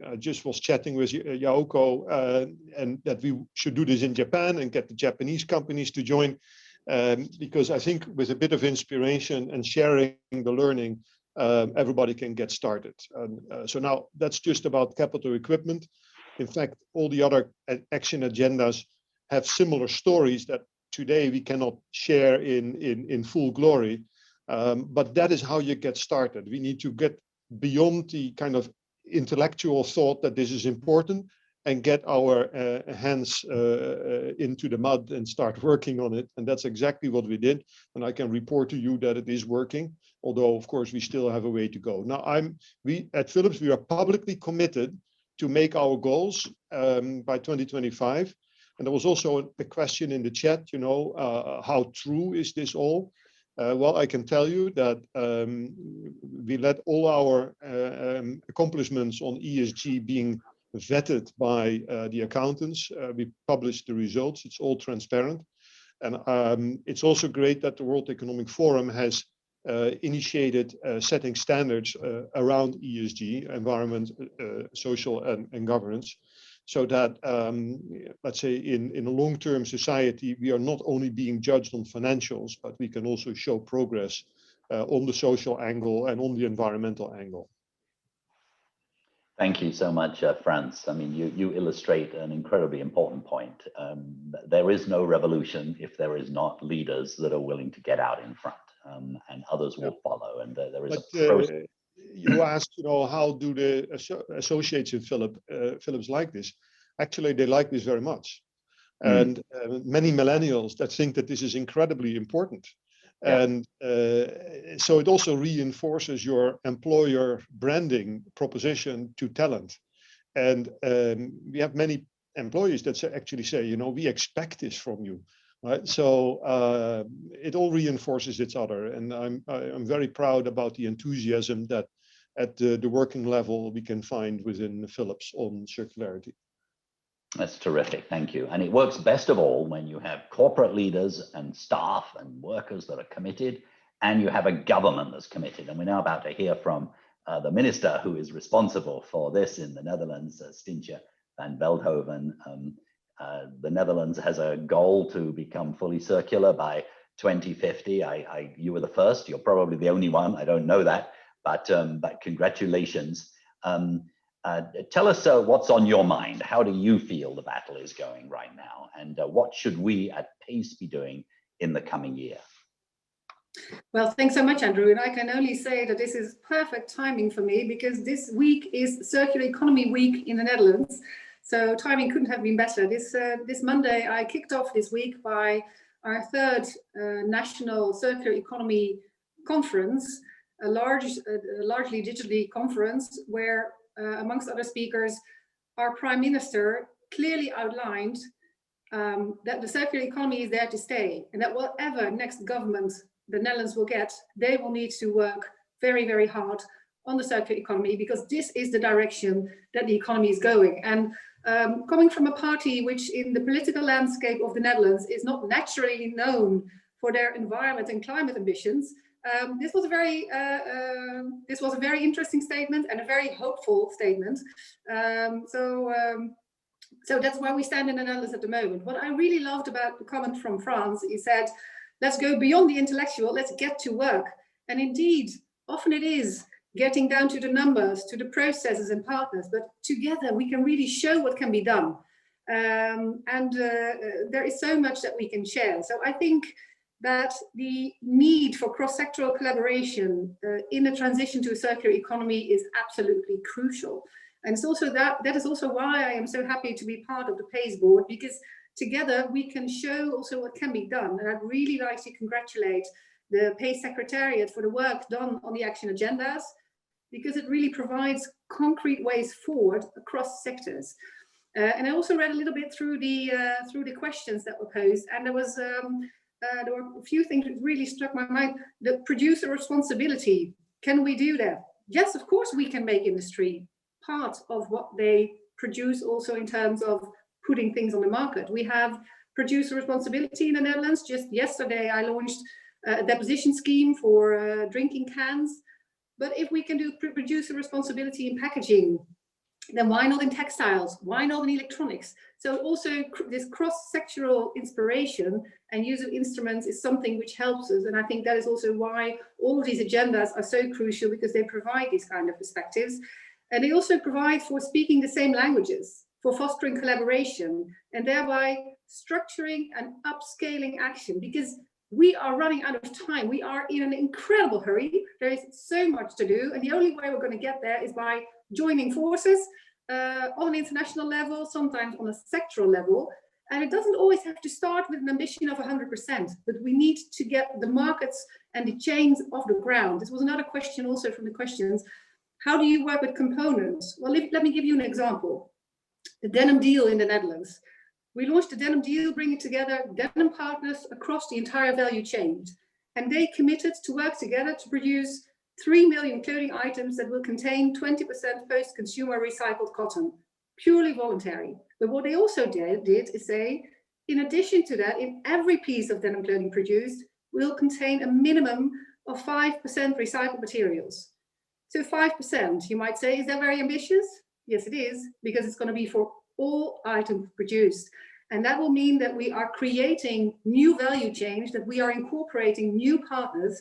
I just was chatting with Yaoko and that we should do this in Japan and get the Japanese companies to join, because I think with a bit of inspiration and sharing the learning, everybody can get started. So now that's just about capital equipment. In fact, all the other action agendas have similar stories that today we cannot share in full glory, but that is how you get started. We need to get beyond the kind of intellectual thought that this is important and get our hands into the mud and start working on it. And that's exactly what we did. And I can report to you that it is working, although of course we still have a way to go. Now we at Philips, we are publicly committed to make our goals by 2025. And there was also a question in the chat, you know, how true is this all? Well, I can tell you that we let all our accomplishments on ESG being vetted by the accountants. We published the results. It's all transparent. And it's also great that the World Economic Forum has initiated setting standards around ESG, environment, social, and governance, so that, let's say, in a long-term society, we are not only being judged on financials, but we can also show progress on the social angle and on the environmental angle. Thank you so much, Frans. I mean, you illustrate an incredibly important point. There is no revolution if there is not leaders that are willing to get out in front, and others will follow. And there is a process. You asked, you know, how do the associates in Philips like this? Actually, they like this very much. And many millennials that think that this is incredibly important. Yeah. And so it also reinforces your employer branding proposition to talent. And we have many employees that actually say, you know, we expect this from you. Right, so it all reinforces each other, and I'm very proud about the enthusiasm that at the working level we can find within Philips on circularity. That's terrific, thank you. And it works best of all when you have corporate leaders and staff and workers that are committed, and you have a government that's committed. And we're now about to hear from the minister who is responsible for this in the Netherlands, Stintje van Veldhoven. The Netherlands has a goal to become fully circular by 2050. You were the first. You're probably the only one. I don't know that, but congratulations. Tell us what's on your mind. How do you feel the battle is going right now, and what should we at PACE be doing in the coming year? Well, thanks so much, Andrew. And I can only say that this is perfect timing for me because this week is Circular Economy Week in the Netherlands. So timing couldn't have been better. This Monday, I kicked off this week by our third National Circular Economy Conference, a largely digitally conference where, amongst other speakers, our Prime Minister clearly outlined that the circular economy is there to stay, and that whatever next government the Netherlands will get, they will need to work very, very hard on the circular economy, because this is the direction that the economy is going. And coming from a party which in the political landscape of the Netherlands is not naturally known for their environment and climate ambitions, this was a very interesting statement and a very hopeful statement. So So that's where we stand in the Netherlands at the moment. What I really loved about the comment from France, he said, let's go beyond the intellectual, let's get to work. And indeed, often it is getting down to the numbers, to the processes and partners, but together we can really show what can be done. There is so much that we can share. So I think that the need for cross-sectoral collaboration in the transition to a circular economy is absolutely crucial. And it's also that is also why I am so happy to be part of the PACE board, because together we can show also what can be done. And I'd really like to congratulate the PACE Secretariat for the work done on the action agendas, because it really provides concrete ways forward across sectors. And I also read a little bit through the questions that were posed, and there were a few things that really struck my mind. The producer responsibility, can we do that? Yes, of course we can make industry part of what they produce, also in terms of putting things on the market. We have producer responsibility in the Netherlands. Just yesterday I launched a deposition scheme for drinking cans. But if we can do producer responsibility in packaging, then why not in textiles? Why not in electronics? So also this cross-sectoral inspiration and use of instruments is something which helps us. And I think that is also why all of these agendas are so crucial, because they provide these kind of perspectives. And they also provide for speaking the same languages, for fostering collaboration, and thereby structuring and upscaling action, because we are running out of time. We are in an incredible hurry. There is so much to do. And the only way we're going to get there is by joining forces on an international level, sometimes on a sectoral level. And it doesn't always have to start with an ambition of 100%, but we need to get the markets and the chains off the ground. This was another question also from the questions. How do you work with components? Well, let me give you an example. The denim deal in the Netherlands. We launched the denim deal, bringing together denim partners across the entire value chain. And they committed to work together to produce 3 million clothing items that will contain 20% post-consumer recycled cotton, purely voluntary. But what they also did is say, in addition to that, in every piece of denim clothing produced will contain a minimum of 5% recycled materials. So 5%, you might say, is that very ambitious? Yes, it is, because it's going to be for all items produced. And that will mean that we are creating new value chains, that we are incorporating new partners.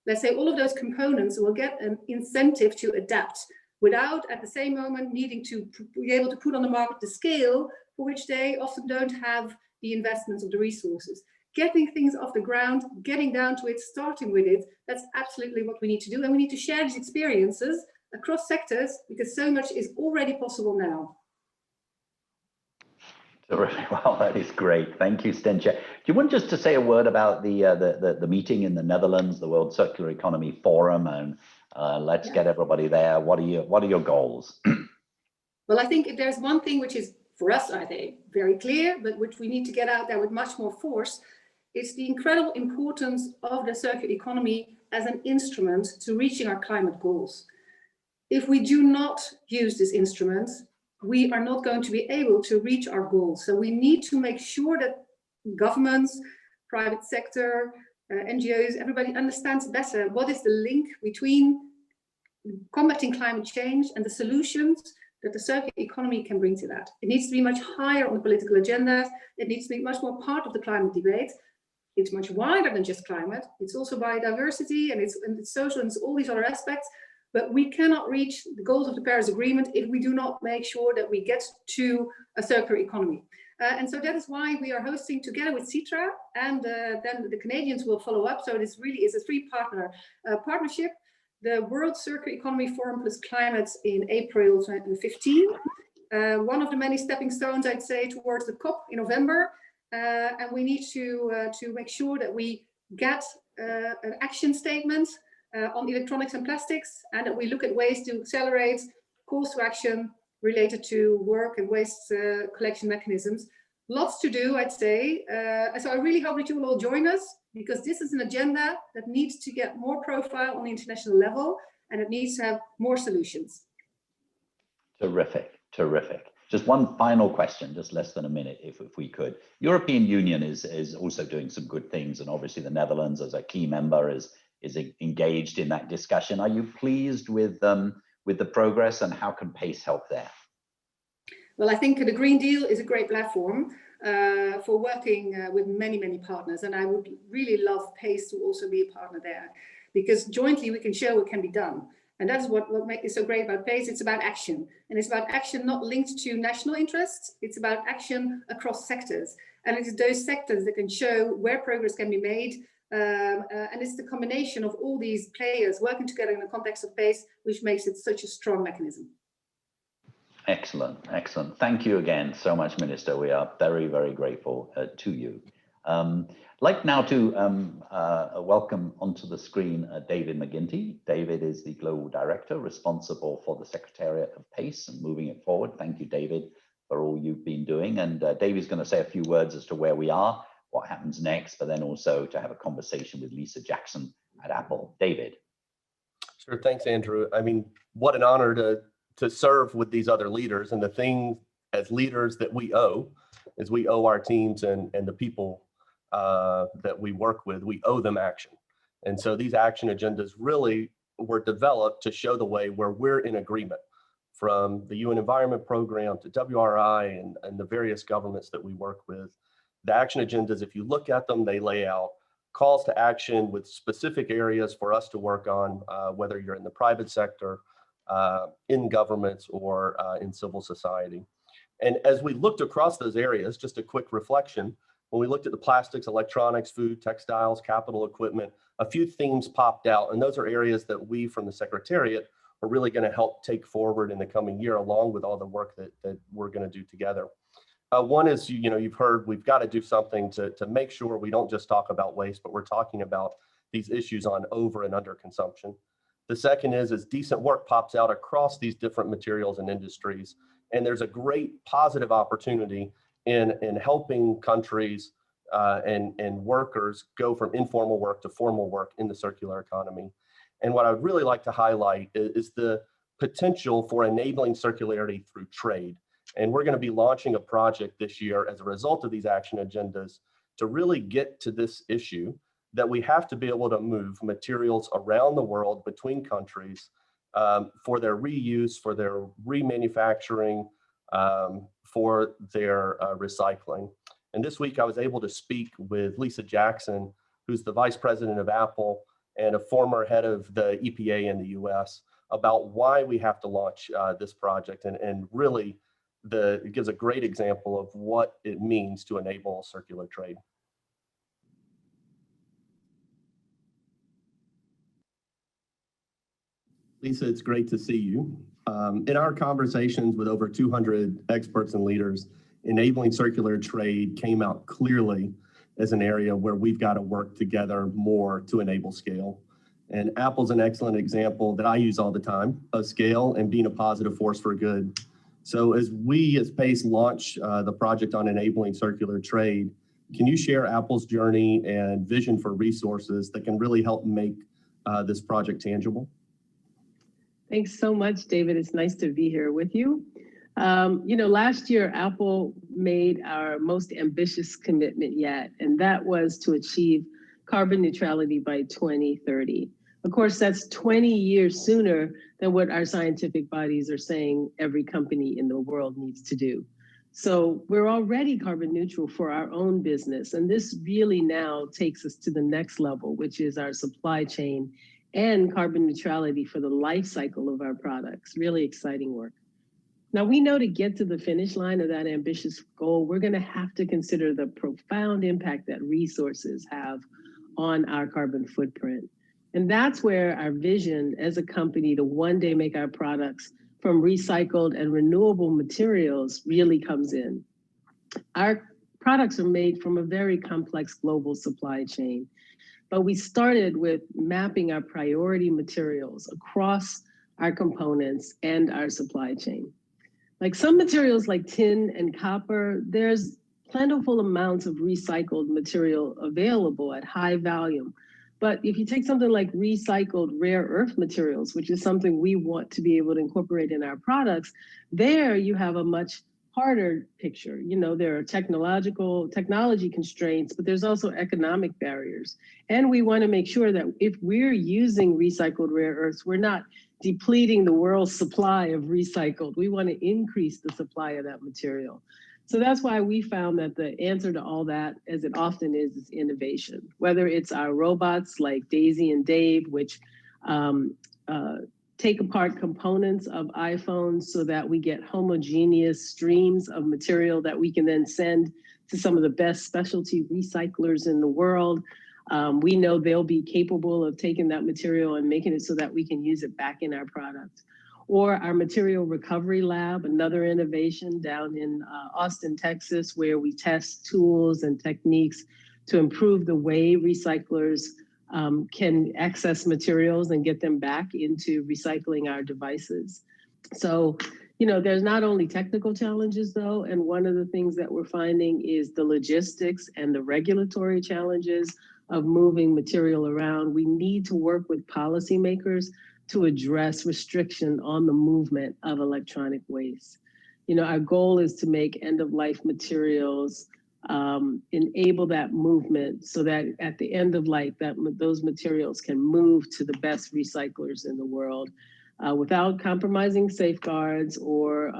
Let's say all of those components will get an incentive to adapt without at the same moment needing to be able to put on the market the scale for which they often don't have the investments of the resources. Getting things off the ground, getting down to it, starting with it, that's absolutely what we need to do. And we need to share these experiences across sectors, because so much is already possible now. Well, that is great. Thank you, Stintje. Do you want just to say a word about the meeting in the Netherlands, the World Circular Economy Forum, and let's get everybody there. What are your goals? Well, I think if there's one thing which is for us, I think, very clear, but which we need to get out there with much more force, it's the incredible importance of the circular economy as an instrument to reaching our climate goals. If we do not use this instrument, we are not going to be able to reach our goals. So we need to make sure that governments, private sector, NGOs, everybody understands better what is the link between combating climate change and the solutions that the circular economy can bring to that. It needs to be much higher on the political agenda. It needs to be much more part of the climate debate. It's much wider than just climate. It's also biodiversity, and it's social, and it's all these other aspects. But we cannot reach the goals of the Paris Agreement if we do not make sure that we get to a circular economy. And so that is why we are hosting together with Citra, and then the Canadians will follow up. So this really is a three-partner partnership. The World Circular Economy Forum plus Climate in April 2015. One of the many stepping stones, I'd say, towards the COP in November. And we need to make sure that we get an action statement on electronics and plastics, and that we look at ways to accelerate calls to action related to work and waste collection mechanisms. Lots to do, I'd say. So I really hope that you will all join us, because this is an agenda that needs to get more profile on the international level, and it needs to have more solutions. Terrific, terrific. Just one final question, just less than a minute, if we could. European Union is also doing some good things, and obviously the Netherlands, as a key member, is engaged in that discussion. Are you pleased with the progress, and how can PACE help there? Well, I think the Green Deal is a great platform for working with many, many partners. And I would really love PACE to also be a partner there, because jointly we can show what can be done. And that's what makes it so great about PACE. It's about action. And it's about action not linked to national interests. It's about action across sectors. And it's those sectors that can show where progress can be made. And it's the combination of all these players working together in the context of PACE, which makes it such a strong mechanism. Excellent, excellent. Thank you again so much, Minister. We are very, very grateful to you. I'd like now to welcome onto the screen David McGinty. David is the Global Director responsible for the Secretariat of PACE and moving it forward. Thank you, David, for all you've been doing. And David's going to say a few words as to where we are, what happens next, but then also to have a conversation with Lisa Jackson at Apple. David. Sure, thanks, Andrew. I mean, what an honor to serve with these other leaders, and the thing as leaders that we owe is we owe our teams and the people that we work with, we owe them action. And so these action agendas really were developed to show the way where we're in agreement, from the UN Environment Program to WRI and the various governments that we work with. The action agendas, if you look at them, they lay out calls to action with specific areas for us to work on, whether you're in the private sector, in governments, or in civil society. And as we looked across those areas, just a quick reflection, when we looked at the plastics, electronics, food, textiles, capital equipment, a few themes popped out, and those are areas that we from the Secretariat are really going to help take forward in the coming year, along with all the work that we're going to do together. One is, you've heard we've got to do something to make sure we don't just talk about waste, but we're talking about these issues on over and under consumption. The second is, as decent work pops out across these different materials and industries, and there's a great positive opportunity in helping countries and workers go from informal work to formal work in the circular economy. And what I'd really like to highlight is the potential for enabling circularity through trade. And we're going to be launching a project this year as a result of these action agendas to really get to this issue, that we have to be able to move materials around the world between countries for their reuse, for their remanufacturing, for their recycling. And this week I was able to speak with Lisa Jackson, who's the Vice President of Apple and a former head of the EPA in the US, about why we have to launch this project, and really it gives a great example of what it means to enable circular trade. Lisa, it's great to see you. In our conversations with over 200 experts and leaders, enabling circular trade came out clearly as an area where we've got to work together more to enable scale. And Apple's an excellent example that I use all the time of scale and being a positive force for good. So as we as PACE launch the project on enabling circular trade, can you share Apple's journey and vision for resources that can really help make this project tangible? Thanks so much, David. It's nice to be here with you. Last year, Apple made our most ambitious commitment yet, and that was to achieve carbon neutrality by 2030. Of course, that's 20 years sooner than what our scientific bodies are saying every company in the world needs to do. So we're already carbon neutral for our own business, and this really now takes us to the next level, which is our supply chain and carbon neutrality for the life cycle of our products. Really exciting work. Now, we know to get to the finish line of that ambitious goal, we're going to have to consider the profound impact that resources have on our carbon footprint. And that's where our vision as a company to one day make our products from recycled and renewable materials really comes in. Our products are made from a very complex global supply chain, but we started with mapping our priority materials across our components and our supply chain. Like some materials like tin and copper, there's plentiful amounts of recycled material available at high volume. But if you take something like recycled rare earth materials, which is something we want to be able to incorporate in our products, there you have a much harder picture. There are technology constraints, but there's also economic barriers. And we want to make sure that if we're using recycled rare earths, we're not depleting the world's supply of recycled. We want to increase the supply of that material. So that's why we found that the answer to all that, as it often is innovation. Whether it's our robots like Daisy and Dave, which take apart components of iPhones so that we get homogeneous streams of material that we can then send to some of the best specialty recyclers in the world. We know they'll be capable of taking that material and making it so that we can use it back in our product. Or our material recovery lab, another innovation down in Austin, Texas, where we test tools and techniques to improve the way recyclers can access materials and get them back into recycling our devices. So, you know, there's not only technical challenges though, and one of the things that we're finding is the logistics and the regulatory challenges of moving material around. We need to work with policymakers to address restriction on the movement of electronic waste. You know, our goal is to make end-of-life materials enable that movement so that at the end of life, that those materials can move to the best recyclers in the world without compromising safeguards or,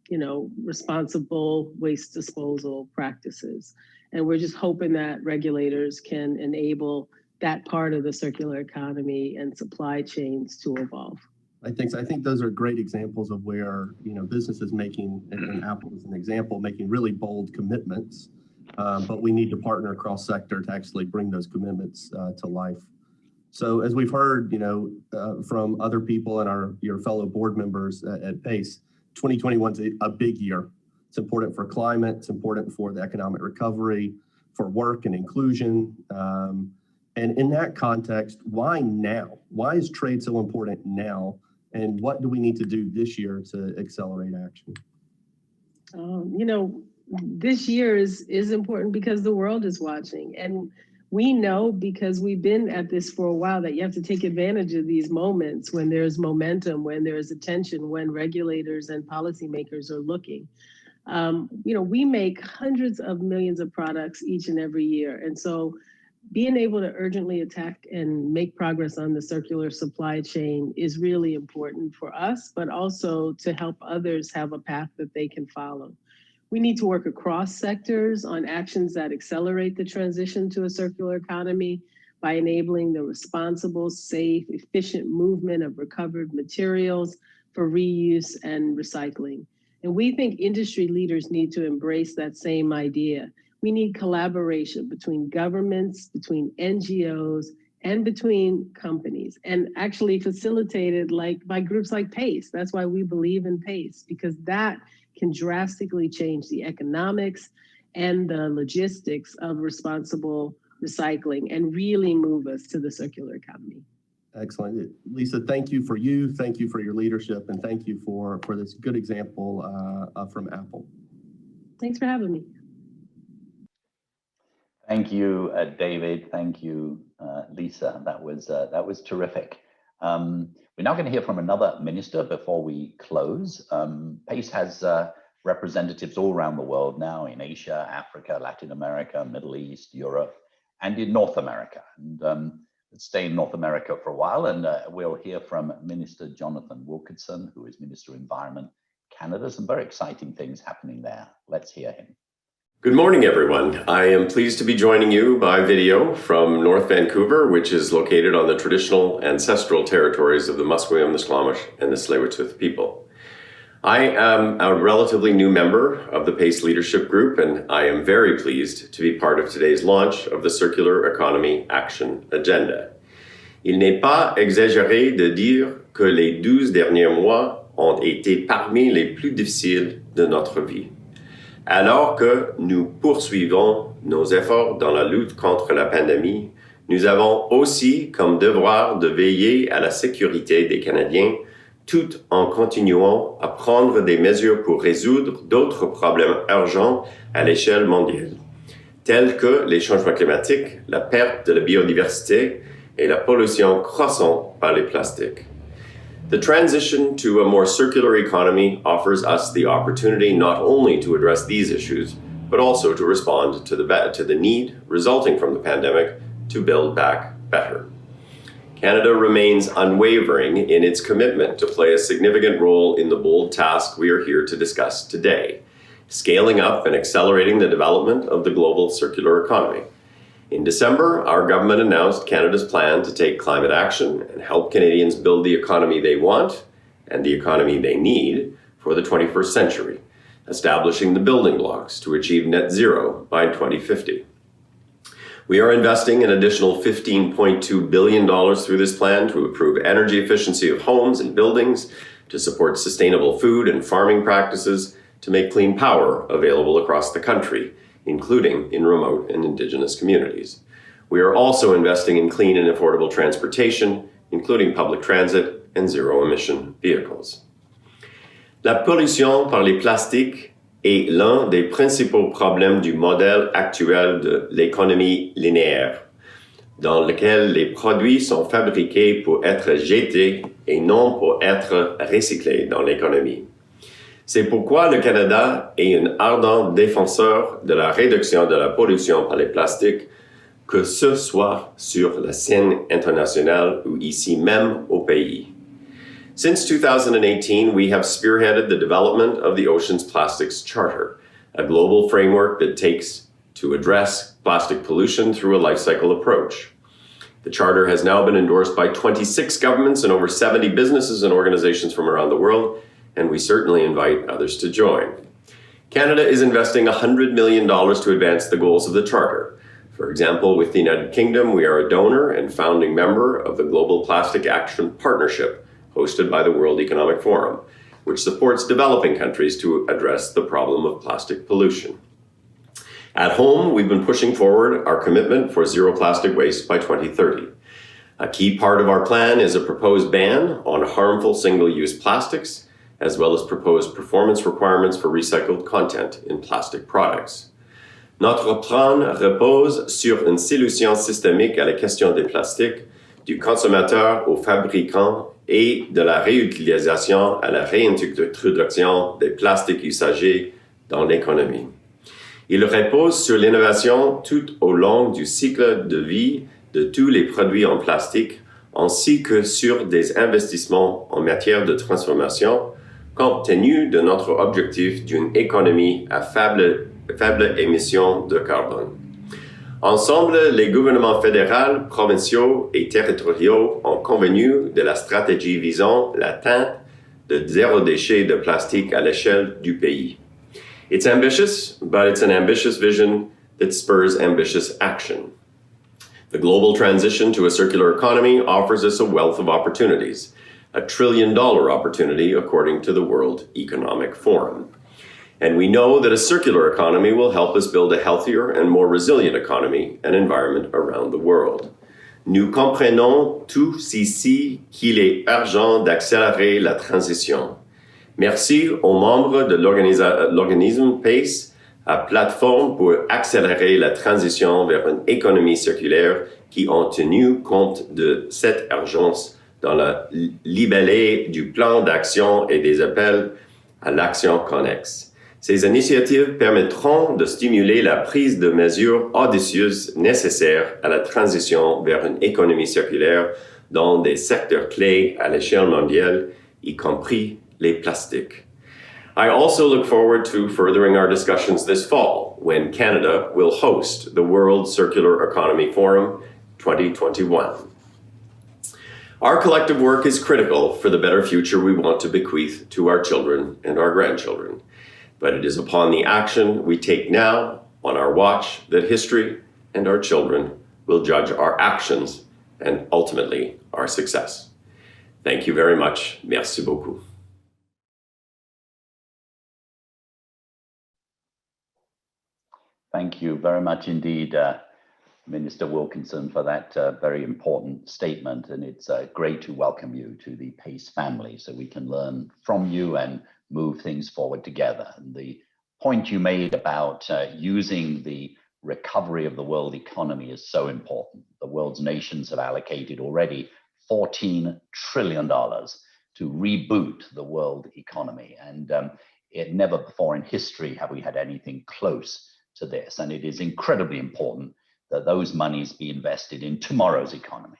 you know, responsible waste disposal practices. And we're just hoping that regulators can enable that part of the circular economy and supply chains to evolve. I think those are great examples of where, you know, businesses making, and Apple is an example, making really bold commitments, but we need to partner across sector to actually bring those commitments to life. So as we've heard, you know, from other people and your fellow board members at PACE, 2021 is a big year. It's important for climate, it's important for the economic recovery, for work and inclusion. And in that context, why now? Why is trade so important now? And what do we need to do this year to accelerate action? You know, this year is important because the world is watching. And we know, because we've been at this for a while, that you have to take advantage of these moments when there's momentum, when there's attention, when regulators and policymakers are looking. You know, we make hundreds of millions of products each and every year. And so being able to urgently attack and make progress on the circular supply chain is really important for us, but also to help others have a path that they can follow. We need to work across sectors on actions that accelerate the transition to a circular economy by enabling the responsible, safe, efficient movement of recovered materials for reuse and recycling. And we think industry leaders need to embrace that same idea. We need collaboration between governments, between NGOs, and between companies, and actually facilitated by groups like PACE. That's why we believe in PACE, because that can drastically change the economics and the logistics of responsible recycling and really move us to the circular economy. Excellent. Lisa, thank you for your leadership, and thank you for this good example from Apple. Thanks for having me. Thank you, David. Thank you, Lisa. That was terrific. We're now going to hear from another minister before we close. PACE has representatives all around the world now, in Asia, Africa, Latin America, Middle East, Europe, and in North America. And let's stay in North America for a while, and we'll hear from Minister Jonathan Wilkinson, who is Minister of Environment, Canada. Some very exciting things happening there. Let's hear him. Good morning, everyone. I am pleased to be joining you by video from North Vancouver, which is located on the traditional ancestral territories of the Musqueam, the Squamish, and the Tsleil-Waututh people. I am a relatively new member of the PACE Leadership Group, and I am very pleased to be part of today's launch of the Circular Economy Action Agenda. Il n'est pas exagéré de dire que les 12 derniers mois ont été parmi les plus difficiles de notre vie. Alors que nous poursuivons nos efforts dans la lutte contre la pandémie, nous avons aussi comme devoir de veiller à la sécurité des Canadiens tout en continuant à prendre des mesures pour résoudre d'autres problèmes urgents à l'échelle mondiale, tels que les changements climatiques, la perte de la biodiversité et la pollution croissante par les plastiques. The transition to a more circular economy offers us the opportunity not only to address these issues, but also to respond to the need resulting from the pandemic to build back better. Canada remains unwavering in its commitment to play a significant role in the bold task we are here to discuss today, scaling up and accelerating the development of the global circular economy. In December, our government announced Canada's plan to take climate action and help Canadians build the economy they want and the economy they need for the 21st century, establishing the building blocks to achieve net zero by 2050. We are investing an additional $15.2 billion through this plan to improve energy efficiency of homes and buildings, to support sustainable food and farming practices, to make clean power available across the country, including in remote and Indigenous communities. We are also investing in clean and affordable transportation, including public transit and zero-emission vehicles. La pollution par les plastiques est l'un des principaux problèmes du modèle actuel de l'économie linéaire, dans lequel les produits sont fabriqués pour être jetés et non pour être recyclés dans l'économie. C'est pourquoi le Canada est un ardent défenseur de la réduction de la pollution par les plastiques, que ce soit sur la scène internationale ou ici même au pays. Since 2018, we have spearheaded the development of the Oceans Plastics Charter, a global framework that takes to address plastic pollution through a life cycle approach. The Charter has now been endorsed by 26 governments and over 70 businesses and organizations from around the world, and we certainly invite others to join. Canada is investing $100 million to advance the goals of the Charter. For example, with the United Kingdom, we are a donor and founding member of the Global Plastic Action Partnership, hosted by the World Economic Forum, which supports developing countries to address the problem of plastic pollution. At home, we've been pushing forward our commitment for zero plastic waste by 2030. A key part of our plan is a proposed ban on harmful single-use plastics, as well as proposed performance requirements for recycled content in plastic products. Notre plan repose sur une solution systémique à la question des plastiques, du consommateur au fabricant et de la réutilisation à la réintroduction des plastiques usagés dans l'économie. Il repose sur l'innovation tout au long du cycle de vie de tous les produits en plastique, ainsi que sur des investissements en matière de transformation, compte tenu de notre objectif d'une économie à faible émission de carbone. Ensemble, les gouvernements fédéraux, provinciaux et territoriaux ont convenu de la stratégie visant l'atteinte de zéro déchet de plastique à l'échelle du pays. It's ambitious, but it's an ambitious vision that spurs ambitious action. The global transition to a circular economy offers us a wealth of opportunities, $1 trillion opportunity according to the World Economic Forum. And we know that a circular economy will help us build a healthier and more resilient economy and environment around the world. Nous comprenons tous ici qu'il est urgent d'accélérer la transition. Merci aux membres de l'organisme PACE, à plateforme pour accélérer la transition vers une économie circulaire qui ont tenu compte de cette urgence dans le libellé du plan d'action et des appels à l'action connexe. Ces initiatives permettront de stimuler la prise de mesures audacieuses nécessaires à la transition vers une économie circulaire dans des secteurs clés à l'échelle mondiale, y compris les plastiques. I also look forward to furthering our discussions this fall when Canada will host the World Circular Economy Forum 2021. Our collective work is critical for the better future we want to bequeath to our children and our grandchildren. But it is upon the action we take now on our watch that history and our children will judge our actions and ultimately our success. Thank you very much. Merci beaucoup. Thank you very much indeed, Minister Wilkinson, for that very important statement. And it's great to welcome you to the PACE family so we can learn from you and move things forward together. And the point you made about using the recovery of the world economy is so important. The world's nations have allocated already $14 trillion to reboot the world economy. And it never before in history have we had anything close to this. And it is incredibly important that those monies be invested in tomorrow's economy.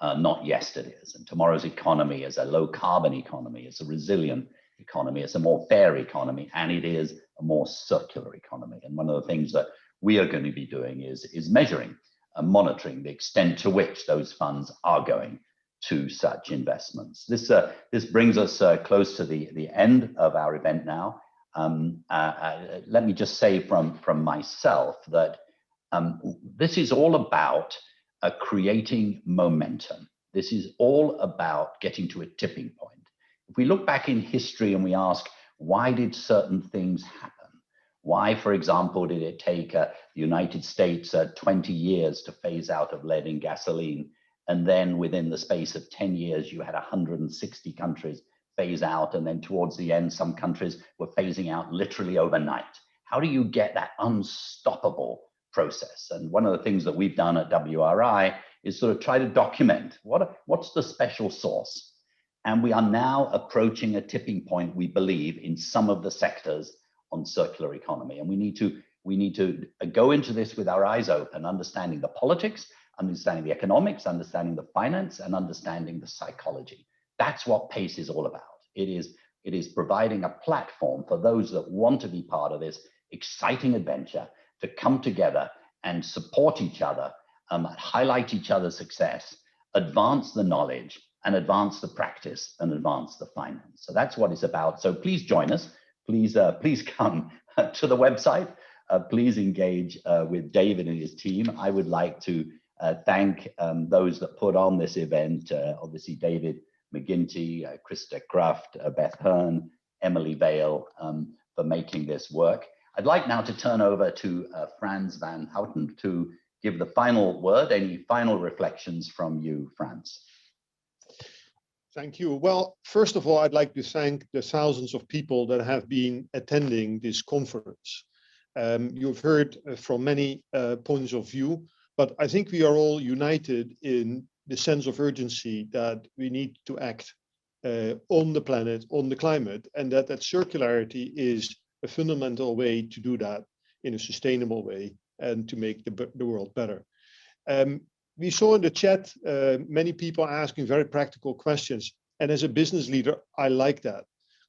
not yesterday's. And tomorrow's economy is a low carbon economy, it's a resilient economy, it's a more fair economy, and it is a more circular economy. And one of the things that we are going to be doing is measuring and monitoring the extent to which those funds are going to such investments. This brings us close to the end of our event now. Let me just say from myself that this is all about creating momentum. This is all about getting to a tipping point. If we look back in history and we ask, why did certain things happen? Why, for example, did it take the United States 20 years to phase out of lead in gasoline? And then within the space of 10 years, you had 160 countries phase out. And then towards the end, some countries were phasing out literally overnight. How do you get that unstoppable process? And one of the things that we've done at WRI is sort of try to document what's the special sauce. And we are now approaching a tipping point, we believe, in some of the sectors on circular economy. And we need to go into this with our eyes open, understanding the politics, understanding the economics, understanding the finance, and understanding the psychology. That's what PACE is all about. It is providing a platform for those that want to be part of this exciting adventure to come together and support each other, highlight each other's success, advance the knowledge, and advance the practice, and advance the finance. So that's what it's about. So please join us. Please come to the website. Please engage with David and his team. I would like to thank those that put on this event, obviously David McGinty, Krista Kraft, Beth Hearn, Emily Vale, for making this work. I'd like now to turn over to Frans van Houten to give the final word. Any final reflections from you, Frans? Thank you. Well, first of all, I'd like to thank the thousands of people that have been attending this conference. You've heard from many points of view, but I think we are all united in the sense of urgency that we need to act on the planet, on the climate, and that circularity is a fundamental way to do that in a sustainable way and to make the world better. We saw in the chat many people asking very practical questions. And as a business leader, I like that,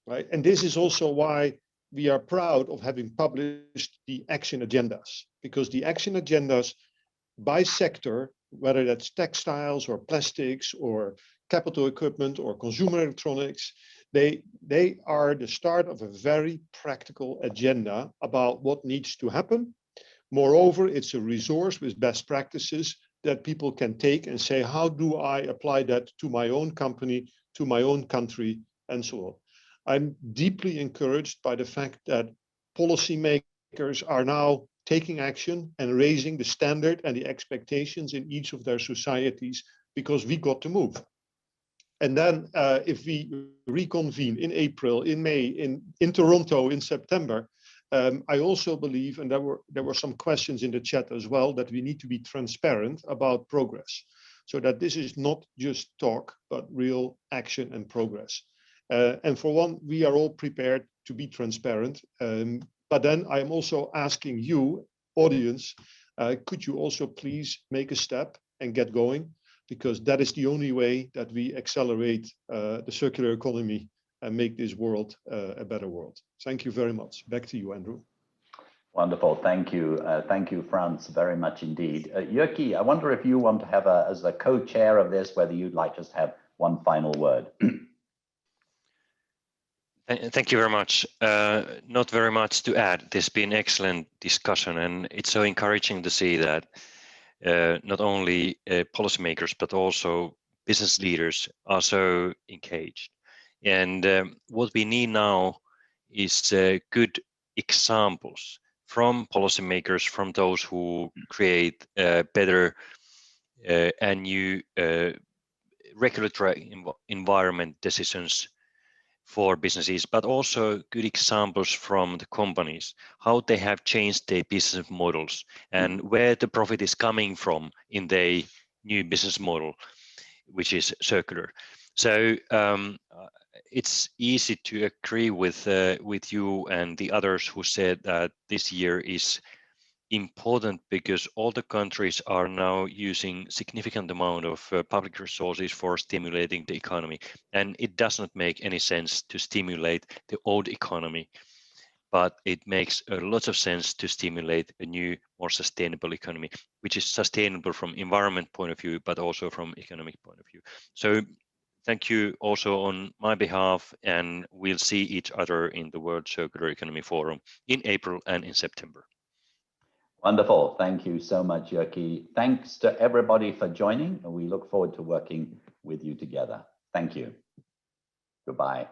right? And this is also why we are proud of having published the action agendas, because the action agendas by sector, whether that's textiles or plastics or capital equipment or consumer electronics, they are the start of a very practical agenda about what needs to happen. Moreover, it's a resource with best practices that people can take and say, how do I apply that to my own company, to my own country, and so on. I'm deeply encouraged by the fact that policymakers are now taking action and raising the standard and the expectations in each of their societies, because we got to move. And then if we reconvene in April, in May, in Toronto, in September, I also believe, and there were some questions in the chat as well, that we need to be transparent about progress, so that this is not just talk, but real action and progress. And for one, we are all prepared to be transparent. But then I'm also asking you, audience, could you also please make a step and get going? Because that is the only way that we accelerate the circular economy and make this world a better world. Thank you very much. Back to you, Andrew. Wonderful. Thank you. Thank you, Frans, very much indeed. Jyrki, I wonder if you want to have, as the co-chair of this, whether you'd like just to have one final word. Thank you very much. Not very much to add. There's been excellent discussion, and it's so encouraging to see that not only policymakers, but also business leaders are so engaged. And what we need now is good examples from policymakers, from those who create better and new regulatory environment decisions for businesses, but also good examples from the companies, how they have changed their business models and where the profit is coming from in their new business model, which is circular. So it's easy to agree with you and the others who said that this year is important because all the countries are now using significant amount of public resources for stimulating the economy, and it does not make any sense to stimulate the old economy, but it makes a lot of sense to stimulate a new, more sustainable economy, which is sustainable from environment point of view, but also from economic point of view. So thank you also on my behalf, and we'll see each other in the World Circular Economy Forum in April and in September. Wonderful. Thank you so much, Jyrki. Thanks to everybody for joining, and we look forward to working with you together. Thank you. Goodbye.